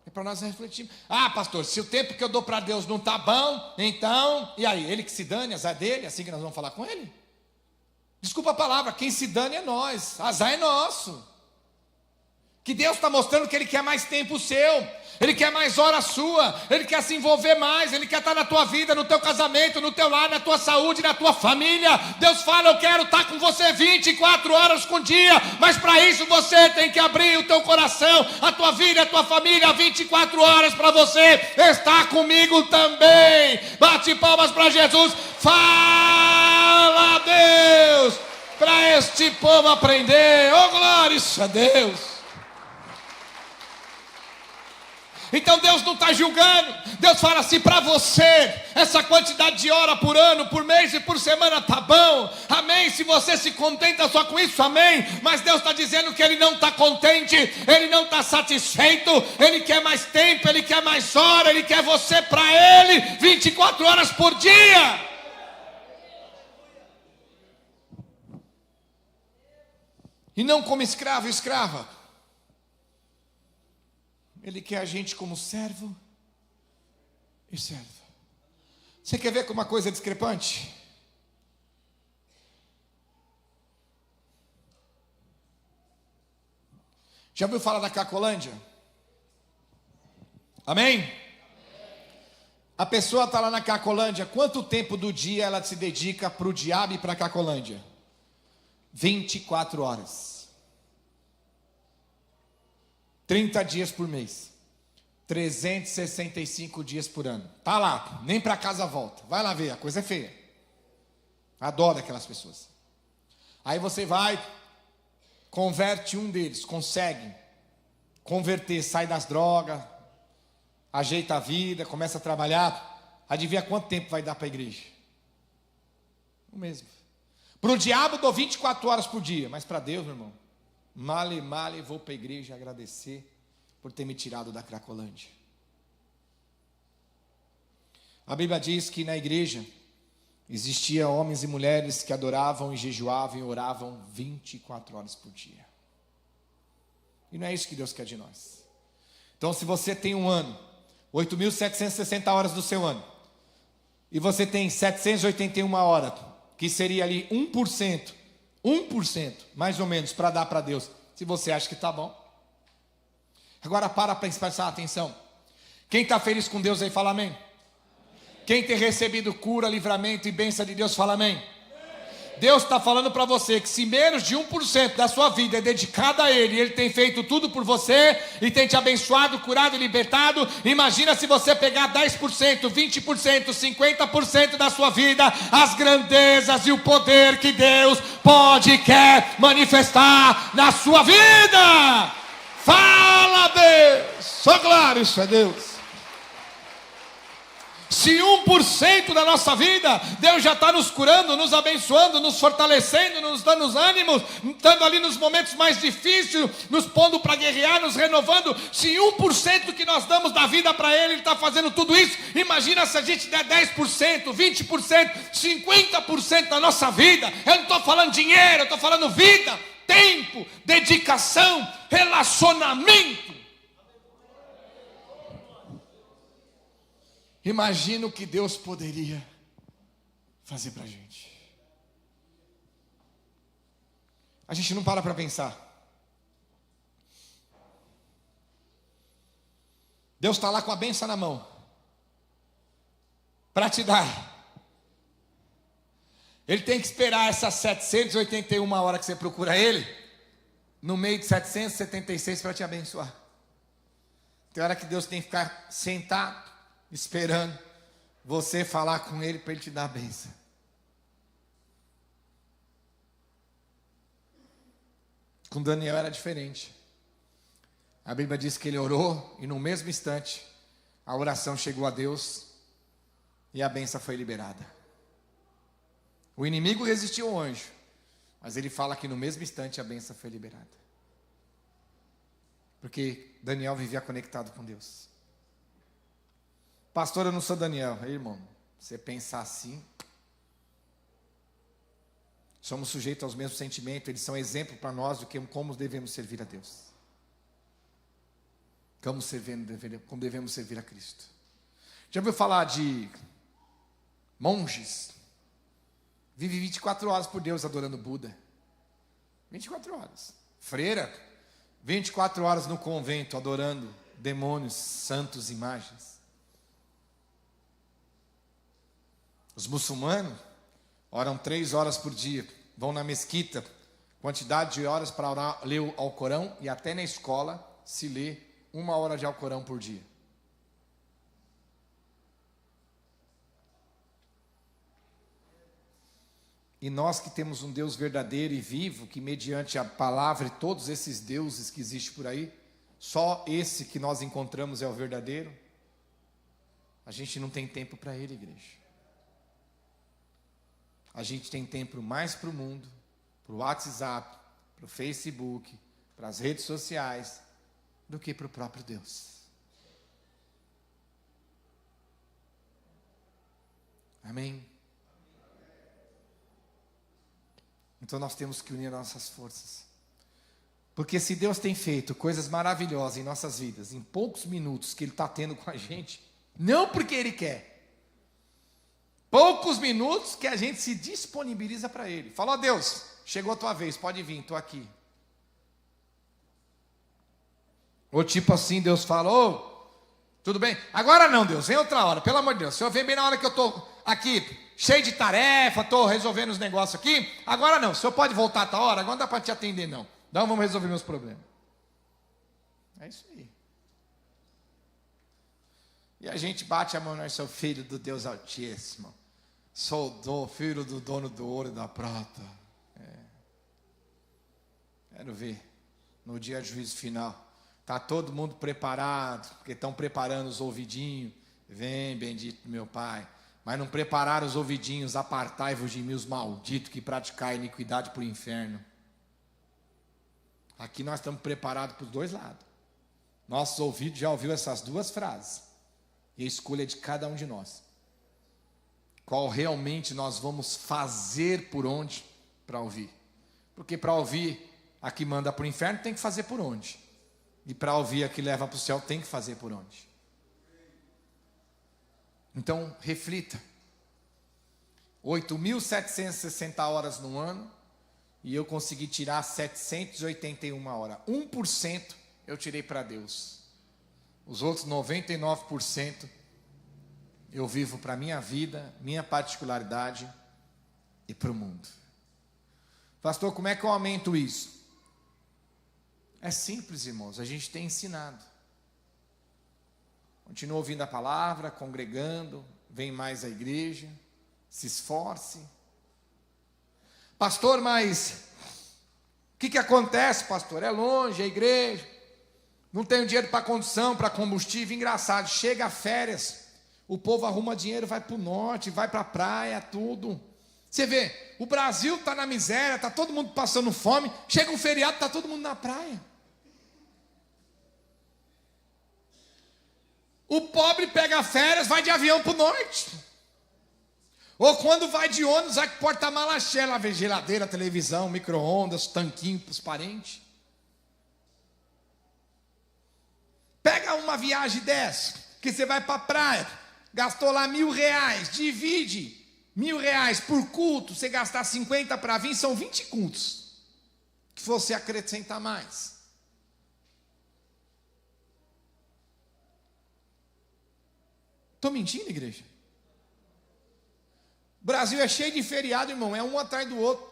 É para nós refletirmos. Ah, pastor, se o tempo que eu dou para Deus não está bom, então, e aí? Ele que se dane, azar dele, assim que nós vamos falar com ele? Desculpa a palavra, quem se dane é nós, azar é nosso. Que Deus está mostrando que Ele quer mais tempo seu, Ele quer mais hora sua, Ele quer se envolver mais, Ele quer estar na tua vida, no teu casamento, no teu lar, na tua saúde, na tua família. Deus fala, eu quero estar com você 24 horas por dia, mas para isso você tem que abrir o teu coração, a tua vida, a tua família, 24 horas para você estar comigo também. Bate palmas para Jesus, fala a Deus, para este povo aprender. Oh, glória a Deus. Então Deus não está julgando. Deus fala assim, para você, essa quantidade de hora por ano, por mês e por semana está bom, amém? Se você se contenta só com isso, amém? Mas Deus está dizendo que Ele não está contente, Ele não está satisfeito, Ele quer mais tempo, Ele quer mais hora, Ele quer você para Ele, 24 horas por dia. E não como escravo e escrava. Ele quer a gente como servo e serva. Você quer ver como uma coisa é discrepante? Já ouviu falar da Cracolândia? Amém? A pessoa está lá na Cracolândia, quanto tempo do dia ela se dedica para o diabo e para a Cracolândia? 24 horas. 30 dias por mês, 365 dias por ano. Tá lá, nem para casa volta. Vai lá ver, a coisa é feia. Adoro aquelas pessoas. Aí você vai, converte um deles, consegue converter, sai das drogas, ajeita a vida, começa a trabalhar. Adivinha quanto tempo vai dar para a igreja? O mesmo. Para o diabo dou 24 horas por dia, mas para Deus, meu irmão, male, vou para a igreja agradecer por ter me tirado da Cracolândia. A Bíblia diz que na igreja existia homens e mulheres que adoravam e jejuavam e oravam 24 horas por dia. E não é isso que Deus quer de nós. Então, se você tem um ano, 8.760 horas do seu ano, e você tem 781 horas, que seria ali 1%, mais ou menos, para dar para Deus. Se você acha que está bom. Agora para prestar atenção. Quem está feliz com Deus aí, fala amém. Quem tem recebido cura, livramento e bênção de Deus, fala amém. Deus está falando para você que se menos de 1% da sua vida é dedicada a Ele, Ele tem feito tudo por você e tem te abençoado, curado e libertado. Imagina se você pegar 10%, 20%, 50% da sua vida, as grandezas e o poder que Deus pode e quer manifestar na sua vida. Fala, Deus, só glória, isso é Deus. Se 1% da nossa vida, Deus já está nos curando, nos abençoando, nos fortalecendo, nos dando os ânimos, estando ali nos momentos mais difíceis, nos pondo para guerrear, nos renovando. Se 1% que nós damos da vida para Ele, Ele está fazendo tudo isso. Imagina se a gente der 10%, 20%, 50% da nossa vida. Eu não estou falando dinheiro, eu estou falando vida, tempo, dedicação, relacionamento. Imagina o que Deus poderia fazer para a gente. A gente não para pensar. Deus está lá com a bênção na mão para te dar. Ele tem que esperar essas 781 horas que você procura Ele, no meio de 776 para te abençoar. Tem hora que Deus tem que ficar sentado, esperando você falar com Ele para Ele te dar a bênção. Com Daniel era diferente. A Bíblia diz que ele orou e no mesmo instante a oração chegou a Deus e a bênção foi liberada. O inimigo resistiu ao anjo, mas ele fala que no mesmo instante a bênção foi liberada. Porque Daniel vivia conectado com Deus. Pastor, eu não sou Daniel. Ei, irmão, você pensar assim, somos sujeitos aos mesmos sentimentos, eles são exemplo para nós do que como devemos servir a Deus. Como devemos servir a Cristo. Já ouviu falar de monges? Vive 24 horas por Deus adorando Buda. 24 horas. Freira, 24 horas no convento adorando demônios, santos, imagens. Os muçulmanos oram 3 horas por dia. Vão na mesquita, quantidade de horas para orar, ler o Alcorão, e até na escola se lê 1 hora de Alcorão por dia. E nós que temos um Deus verdadeiro e vivo, que mediante a palavra e todos esses deuses que existem por aí, só esse que nós encontramos é o verdadeiro, a gente não tem tempo para Ele, igreja. A gente tem tempo mais para o mundo, para o WhatsApp, para o Facebook, para as redes sociais, do que para o próprio Deus. Amém? Então nós temos que unir nossas forças. Porque se Deus tem feito coisas maravilhosas em nossas vidas, em poucos minutos que Ele está tendo com a gente, não porque Ele quer, poucos minutos que a gente se disponibiliza para Ele. Falou, Deus, chegou a tua vez, pode vir, estou aqui. Ou tipo assim, Deus falou, tudo bem, agora não, Deus, vem outra hora, pelo amor de Deus, o Senhor vem bem na hora que eu estou aqui, cheio de tarefa, estou resolvendo os negócios aqui, agora não, o Senhor pode voltar a tal hora, agora não dá para te atender não, então vamos resolver meus problemas. É isso aí. E a gente bate a mão, nós sou filho do Deus Altíssimo, sou filho do dono do ouro e da prata. Quero ver, no dia do juízo final, está todo mundo preparado, porque estão preparando os ouvidinhos. Vem, bendito meu Pai. Mas não prepararam os ouvidinhos, apartai-vos de mim os malditos que praticai iniquidade para o inferno. Aqui nós estamos preparados para os dois lados. Nossos ouvidos já ouviu essas duas frases. E a escolha é de cada um de nós. Qual realmente nós vamos fazer por onde para ouvir. Porque para ouvir a que manda para o inferno tem que fazer por onde. E para ouvir a que leva para o céu tem que fazer por onde. Então, reflita. 8.760 horas no ano, e eu consegui tirar 781 horas. 1% eu tirei para Deus. Os outros 99% eu vivo para a minha vida, minha particularidade e para o mundo. Pastor, como é que eu aumento isso? É simples, irmãos, a gente tem ensinado. Continua ouvindo a palavra, congregando, vem mais à igreja, se esforce. Pastor, mas o que acontece, pastor? É longe a igreja, não tenho dinheiro para condução, para combustível. Engraçado, chega a férias, o povo arruma dinheiro, vai para o norte, vai para a praia, tudo. Você vê, o Brasil está na miséria, está todo mundo passando fome, chega um feriado, está todo mundo na praia. O pobre pega férias, vai de avião para o norte. Ou quando vai de ônibus, vai com porta-mala cheia, lá vem geladeira, televisão, micro-ondas, tanquinho para os parentes. Pega uma viagem dessa, que você vai para a praia, gastou lá R$1.000, divide R$1.000 por culto, você gastar 50 para vir, são 20 cultos, que você acrescentar mais. Estou mentindo, igreja? O Brasil é cheio de feriado, irmão, é um atrás do outro,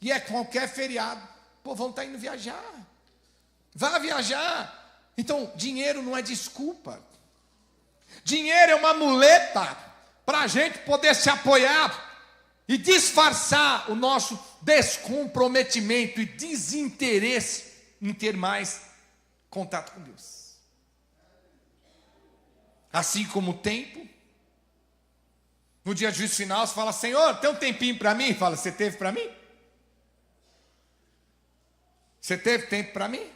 e é qualquer feriado. Pô, vão estar indo viajar. Vá viajar. Então, dinheiro não é desculpa. Dinheiro é uma muleta para a gente poder se apoiar e disfarçar o nosso descomprometimento e desinteresse em ter mais contato com Deus. Assim como o tempo. No dia de juízo final, você fala: Senhor, tem um tempinho para mim? Fala: você teve para mim? Você teve tempo para mim?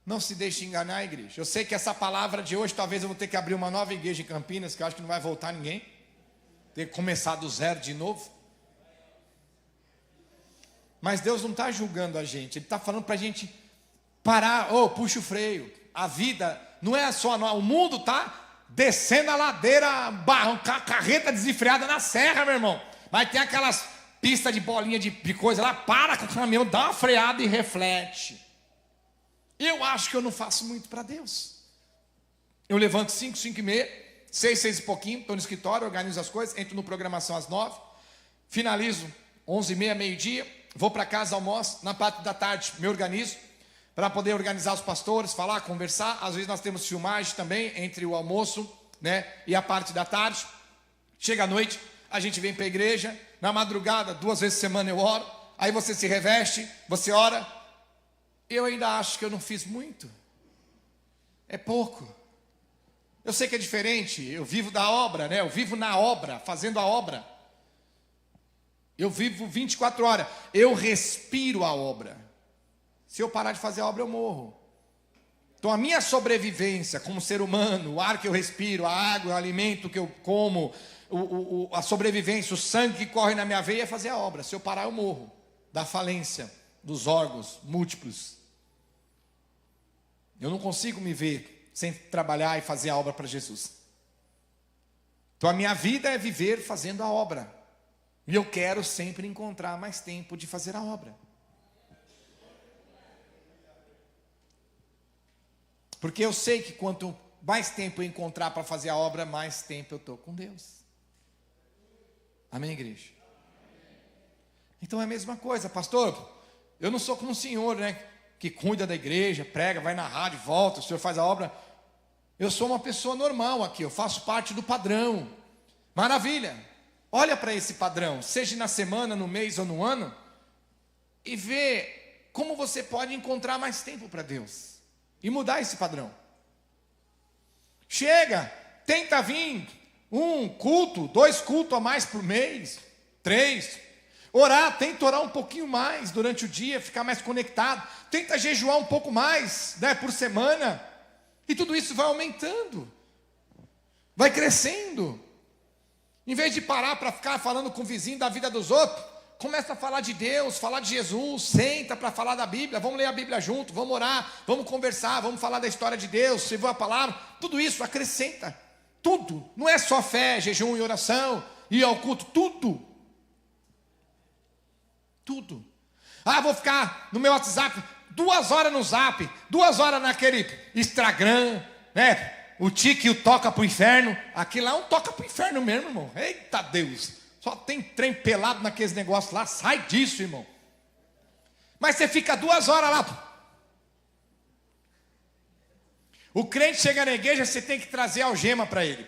Não se deixe enganar, igreja. Eu sei que essa palavra de hoje, talvez eu vou ter que abrir uma nova igreja em Campinas, que eu acho que não vai voltar ninguém. Ter que começar do zero de novo. Mas Deus não está julgando a gente. Ele está falando para a gente parar. Puxa o freio. A vida não é só nós. O mundo está descendo a ladeira, carreta desenfreada na serra, meu irmão. Mas tem aquelas pistas de bolinha de coisa lá. Para com o caminhão, dá uma freada e reflete. Eu acho que eu não faço muito para Deus. Eu levanto 5, 5 e meia, 6, 6 e pouquinho, estou no escritório, organizo as coisas, entro no programação às 9, finalizo 11 e meia, meio-dia, vou para casa, almoço, na parte da tarde me organizo, para poder organizar os pastores, falar, conversar. Às vezes nós temos filmagem também, entre o almoço, né, e a parte da tarde. Chega à noite, a gente vem para a igreja, na madrugada, 2 vezes por semana eu oro, aí você se reveste, você ora. Eu ainda acho que eu não fiz muito. É pouco. Eu sei que é diferente. Eu vivo da obra, né? Eu vivo na obra, fazendo a obra. Eu vivo 24 horas. Eu respiro a obra. Se eu parar de fazer a obra, eu morro. Então a minha sobrevivência como ser humano, o ar que eu respiro, a água, o alimento que eu como, a sobrevivência, o sangue que corre na minha veia é fazer a obra. Se eu parar, eu morro. Da falência dos órgãos múltiplos. Eu não consigo me ver sem trabalhar e fazer a obra para Jesus. Então a minha vida é viver fazendo a obra. E eu quero sempre encontrar mais tempo de fazer a obra. Porque eu sei que quanto mais tempo eu encontrar para fazer a obra, mais tempo eu estou com Deus. Amém, igreja? Então é a mesma coisa, pastor. Eu não sou como o senhor, né? Que cuida da igreja, prega, vai na rádio, volta, o senhor faz a obra. Eu sou uma pessoa normal aqui, eu faço parte do padrão. Maravilha. Olha para esse padrão, seja na semana, no mês ou no ano, e vê como você pode encontrar mais tempo para Deus e mudar esse padrão. Chega, tenta vir 1 culto, 2 cultos a mais por mês, 3. Orar, tenta orar um pouquinho mais durante o dia, ficar mais conectado. Tenta jejuar um pouco mais, né, por semana. E tudo isso vai aumentando. Vai crescendo. Em vez de parar para ficar falando com o vizinho da vida dos outros, começa a falar de Deus, falar de Jesus, senta para falar da Bíblia, vamos ler a Bíblia junto, vamos orar, vamos conversar, vamos falar da história de Deus, se for a palavra, tudo isso acrescenta. Tudo. Não é só fé, jejum e oração, ir ao culto, tudo. Tudo. Vou ficar no meu WhatsApp 2 horas no Zap, 2 horas naquele Instagram, né? O tique e o toca pro inferno. Aquilo lá é um toca pro inferno mesmo, irmão. Eita Deus, só tem trem pelado naqueles negócios lá. Sai disso, irmão. Mas você fica 2 horas lá. O crente chega na igreja, você tem que trazer algema para ele.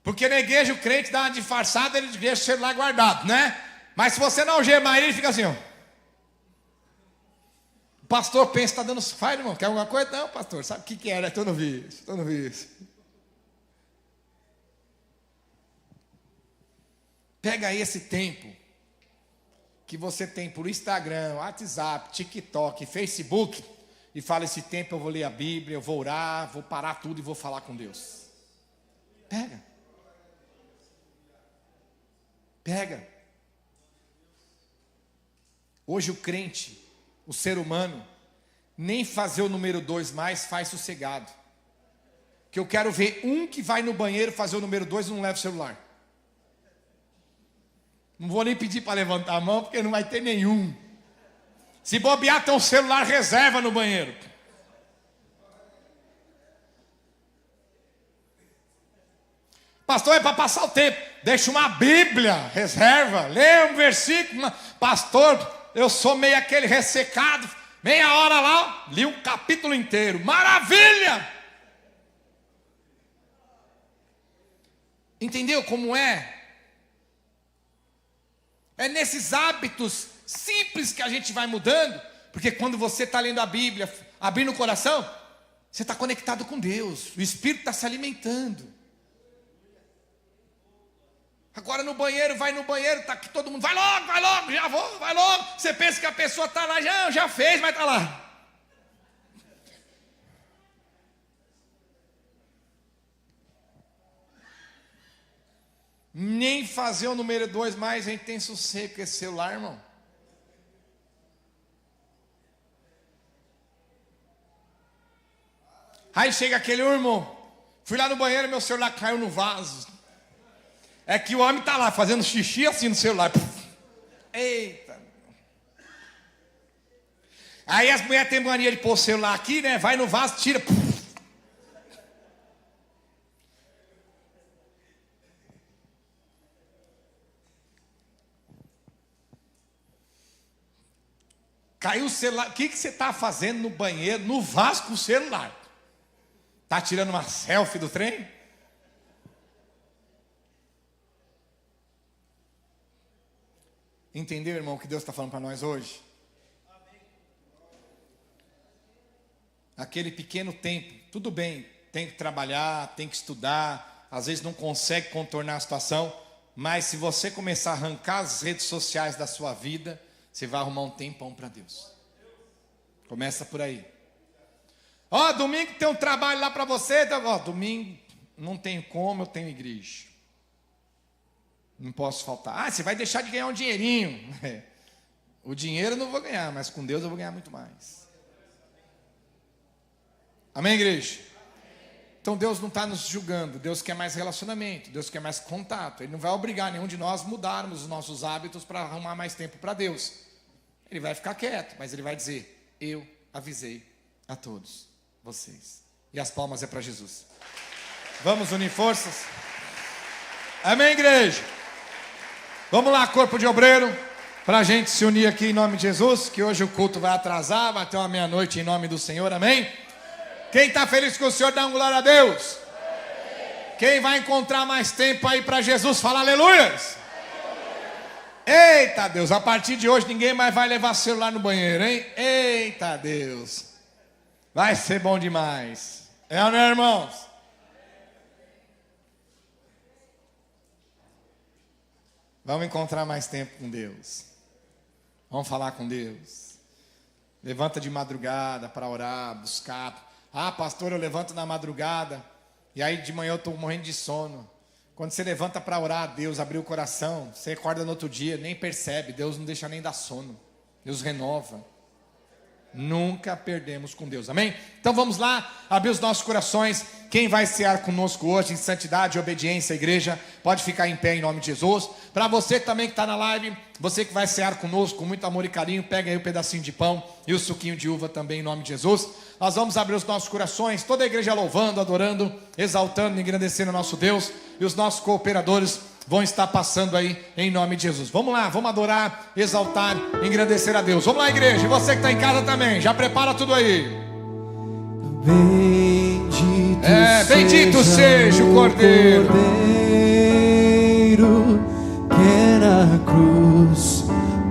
Porque na igreja o crente dá uma disfarçada, ele deixa o celular guardado, né? Mas se você não algemar ele, fica assim, ó. O pastor pensa que está dando fire, irmão. Quer alguma coisa? Não, pastor, sabe o que era? Eu não vi isso. Pega aí esse tempo que você tem por Instagram, WhatsApp, TikTok, Facebook, e fala: esse tempo eu vou ler a Bíblia, eu vou orar, vou parar tudo e vou falar com Deus. Pega. Hoje o crente, o ser humano, nem fazer o número 2 mais, faz sossegado. Que eu quero ver um que vai no banheiro fazer o número 2 e não leva o celular. Não vou nem pedir para levantar a mão, porque não vai ter nenhum. Se bobear, tem um celular reserva no banheiro. Pastor, é para passar o tempo. Deixa uma Bíblia, reserva. Lê um versículo. Pastor, eu sou meio aquele ressecado. Meia hora lá, li um capítulo inteiro. Maravilha! Entendeu como é? É nesses hábitos simples que a gente vai mudando. Porque quando você está lendo a Bíblia, abrindo o coração, você está conectado com Deus. O Espírito está se alimentando. Agora no banheiro, vai no banheiro, está aqui todo mundo. Vai logo, já vou, vai logo. Você pensa que a pessoa está lá, já fez, mas está lá. Nem fazer o número 2 mais, a gente tem sossego com esse celular, irmão. Aí chega aquele irmão, fui lá no banheiro, meu celular caiu no vaso. É que o homem está lá fazendo xixi assim no celular. Eita. Aí as mulheres têm mania de pôr o celular aqui, né? Vai no vaso, tira. Caiu o celular. O que você está fazendo no banheiro, no vaso com o celular? Está tirando uma selfie do trem? Entendeu, irmão, o que Deus está falando para nós hoje? Aquele pequeno tempo, tudo bem, tem que trabalhar, tem que estudar, às vezes não consegue contornar a situação, mas se você começar a arrancar as redes sociais da sua vida, você vai arrumar um tempão para Deus. Começa por aí. Ó, domingo tem um trabalho lá para você. Ó, domingo não tem como, eu tenho igreja. Não posso faltar. Ah, você vai deixar de ganhar um dinheirinho. O dinheiro eu não vou ganhar, mas com Deus eu vou ganhar muito mais. Amém, igreja? Então Deus não está nos julgando. Deus quer mais relacionamento. Deus quer mais contato. Ele não vai obrigar nenhum de nós a mudarmos os nossos hábitos para arrumar mais tempo para Deus. Ele vai ficar quieto, mas ele vai dizer: eu avisei a todos vocês. E as palmas é para Jesus. Vamos unir forças? Amém, igreja? Vamos lá, corpo de obreiro, para a gente se unir aqui em nome de Jesus, que hoje o culto vai atrasar, vai até uma meia-noite em nome do Senhor, amém? Quem está feliz com o Senhor, dá um glória a Deus. Quem vai encontrar mais tempo aí para Jesus, fala aleluias. Eita Deus, a partir de hoje ninguém mais vai levar celular no banheiro, hein? Eita Deus, vai ser bom demais. É ou não é, irmãos? Vamos encontrar mais tempo com Deus. Vamos falar com Deus. Levanta de madrugada para orar, buscar. Ah, pastor, eu levanto na madrugada e aí de manhã eu estou morrendo de sono. Quando você levanta para orar a Deus, abrir o coração, você acorda no outro dia, nem percebe. Deus não deixa nem dar sono. Deus renova. Nunca perdemos com Deus, amém? Então vamos lá, abrir os nossos corações. Quem vai cear conosco hoje em santidade e obediência à igreja, pode ficar em pé em nome de Jesus. Para você também que está na live, você que vai cear conosco com muito amor e carinho, pega aí o pedacinho de pão e o suquinho de uva também em nome de Jesus. Nós vamos abrir os nossos corações, toda a igreja louvando, adorando, exaltando, engrandecendo o nosso Deus. E os nossos cooperadores vão estar passando aí em nome de Jesus. Vamos lá, vamos adorar, exaltar, engrandecer a Deus. Vamos lá, igreja, e você que está em casa também, já prepara tudo aí. Bendito seja o Cordeiro que na cruz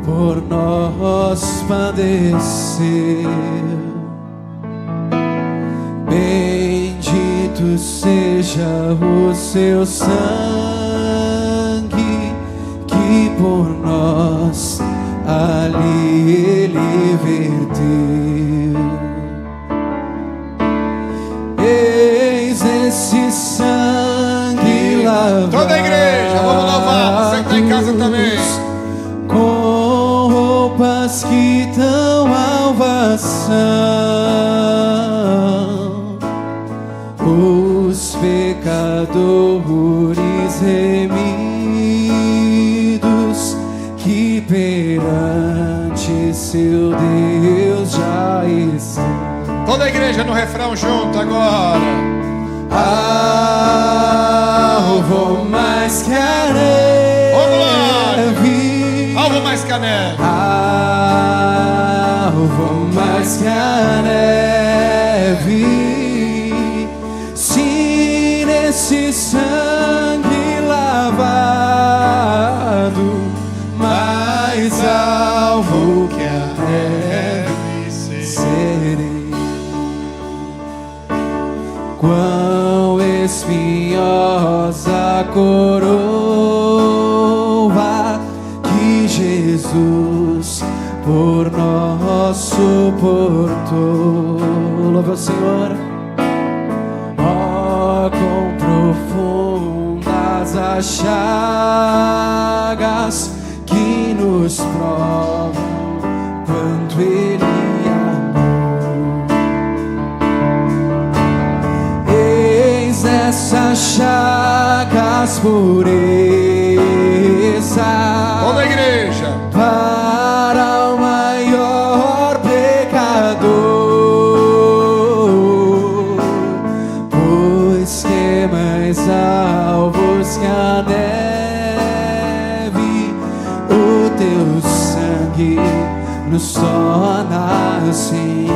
por nós padeceu. Bendito seja o seu sangue que por nós ali ele verteu. Eis esse sangue lavado. Toda a igreja, vamos louvar. Você que está em casa também. Com roupas que dão salvação. remidos que perante seu Deus já estão. Toda a igreja no refrão junto agora. Alvo mais que a neve, alvo mais que a neve, alvo mais que a neve, se nesse sangue lavado, mais alvo que a neve serei. Quão espinhosa coroa que Jesus por nós suportou. Louve ao Senhor. Oh, quão profundas as chagas que nos provam quanto Ele essas chagas pureza. Toda a igreja para o maior pecador, pois que mais alvos que a neve, o teu sangue nos torna, Senhor.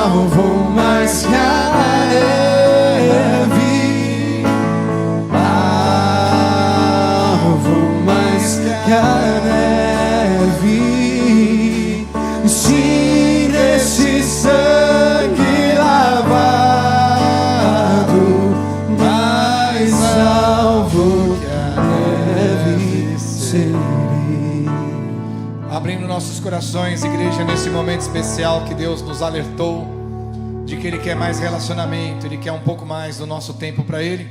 Alvo mais que a neve, alvo mais que a neve, se nesse sangue lavado, mais alvo que a neve serei. Abrindo nossos corações, igreja, nesse momento especial que Deus nos alertou de que Ele quer mais relacionamento, Ele quer um pouco mais do nosso tempo para Ele.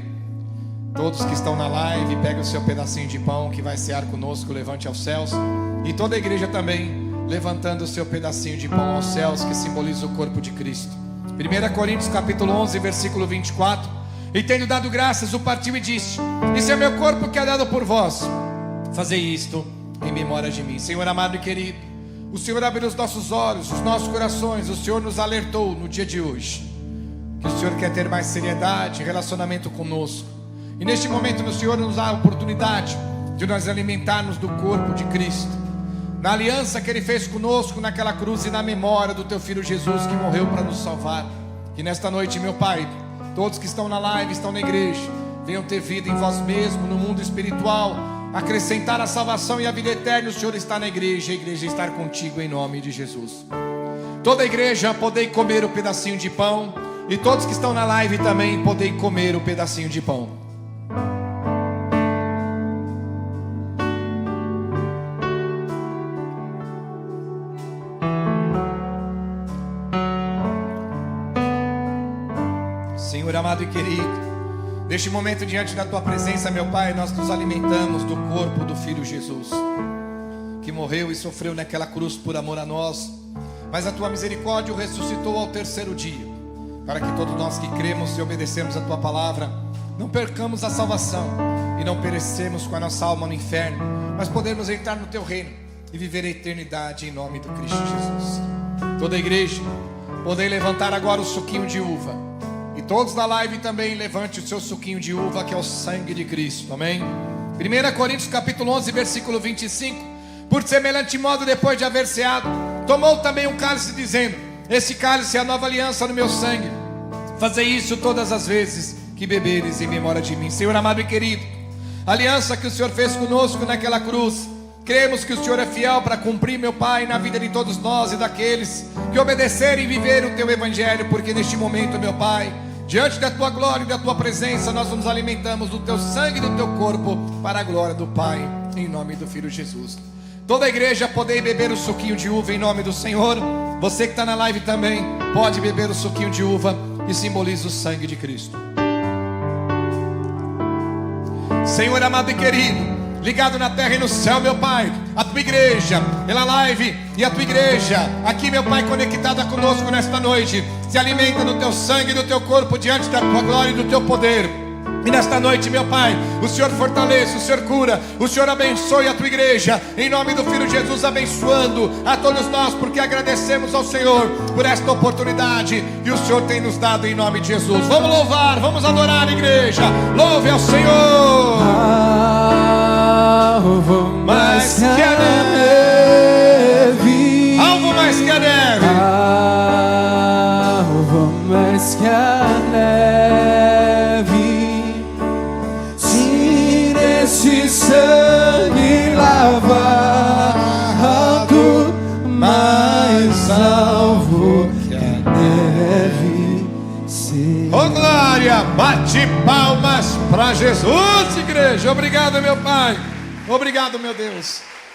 Todos que estão na live, pegue o seu pedacinho de pão que vai cear conosco, levante aos céus. E toda a igreja também, levantando o seu pedacinho de pão aos céus, que simboliza o corpo de Cristo. 1 Coríntios capítulo 11, versículo 24. E tendo dado graças, o partiu e disse: Isso é meu corpo que é dado por vós, fazei isto em memória de mim. Senhor amado e querido, o Senhor abriu os nossos olhos, os nossos corações. O Senhor nos alertou no dia de hoje que o Senhor quer ter mais seriedade, relacionamento conosco. E neste momento o Senhor nos dá a oportunidade de nós alimentarmos do corpo de Cristo, na aliança que Ele fez conosco naquela cruz e na memória do Teu Filho Jesus que morreu para nos salvar. Que nesta noite, meu Pai, todos que estão na live, estão na igreja, venham ter vida em vós mesmo, no mundo espiritual, acrescentar a salvação e a vida eterna. O Senhor está na igreja, a igreja estar contigo em nome de Jesus. Toda a igreja podei comer o pedacinho de pão, e todos que estão na live também podei comer o pedacinho de pão. Senhor amado e querido, neste momento diante da Tua presença, meu Pai, nós nos alimentamos do corpo do Filho Jesus, que morreu e sofreu naquela cruz por amor a nós, mas a Tua misericórdia o ressuscitou ao terceiro dia, para que todos nós que cremos e obedecemos a Tua palavra, não percamos a salvação e não perecemos com a nossa alma no inferno, mas podemos entrar no Teu reino e viver a eternidade em nome do Cristo Jesus. Toda a igreja, podem levantar agora o suquinho de uva. E todos da live também levante o seu suquinho de uva, que é o sangue de Cristo, amém? 1 Coríntios capítulo 11, versículo 25. Por semelhante modo, depois de haver ceado, tomou também um cálice, dizendo: Este cálice é a nova aliança no meu sangue. Fazei isso todas as vezes que beberes em memória de mim. Senhor amado e querido, a aliança que o Senhor fez conosco naquela cruz, cremos que o Senhor é fiel para cumprir, meu Pai, na vida de todos nós e daqueles que obedecerem e viverem o Teu Evangelho, porque neste momento, meu Pai, diante da Tua glória e da Tua presença, nós nos alimentamos do Teu sangue e do Teu corpo, para a glória do Pai, em nome do Filho Jesus. Toda a igreja pode beber o suquinho de uva em nome do Senhor. Você que está na live também pode beber o suquinho de uva, que simboliza o sangue de Cristo. Senhor amado e querido, ligado na terra e no céu, meu Pai. A tua igreja, pela live, e a tua igreja, aqui, meu Pai, conectada conosco nesta noite, se alimenta do teu sangue e do teu corpo diante da tua glória e do teu poder. E nesta noite, meu Pai, o Senhor fortaleça, o Senhor cura, o Senhor abençoe a tua igreja, em nome do Filho Jesus, abençoando a todos nós, porque agradecemos ao Senhor por esta oportunidade que o Senhor tem nos dado em nome de Jesus. Vamos louvar, vamos adorar, igreja. Louve ao Senhor. Alvo mais que a neve, alvo mais que a neve, alvo mais que a neve, se nesse sangue lavar, alto mais alvo que a neve. Oh glória, bate palmas para Jesus, igreja. Obrigado, meu Pai. Obrigado, meu Deus.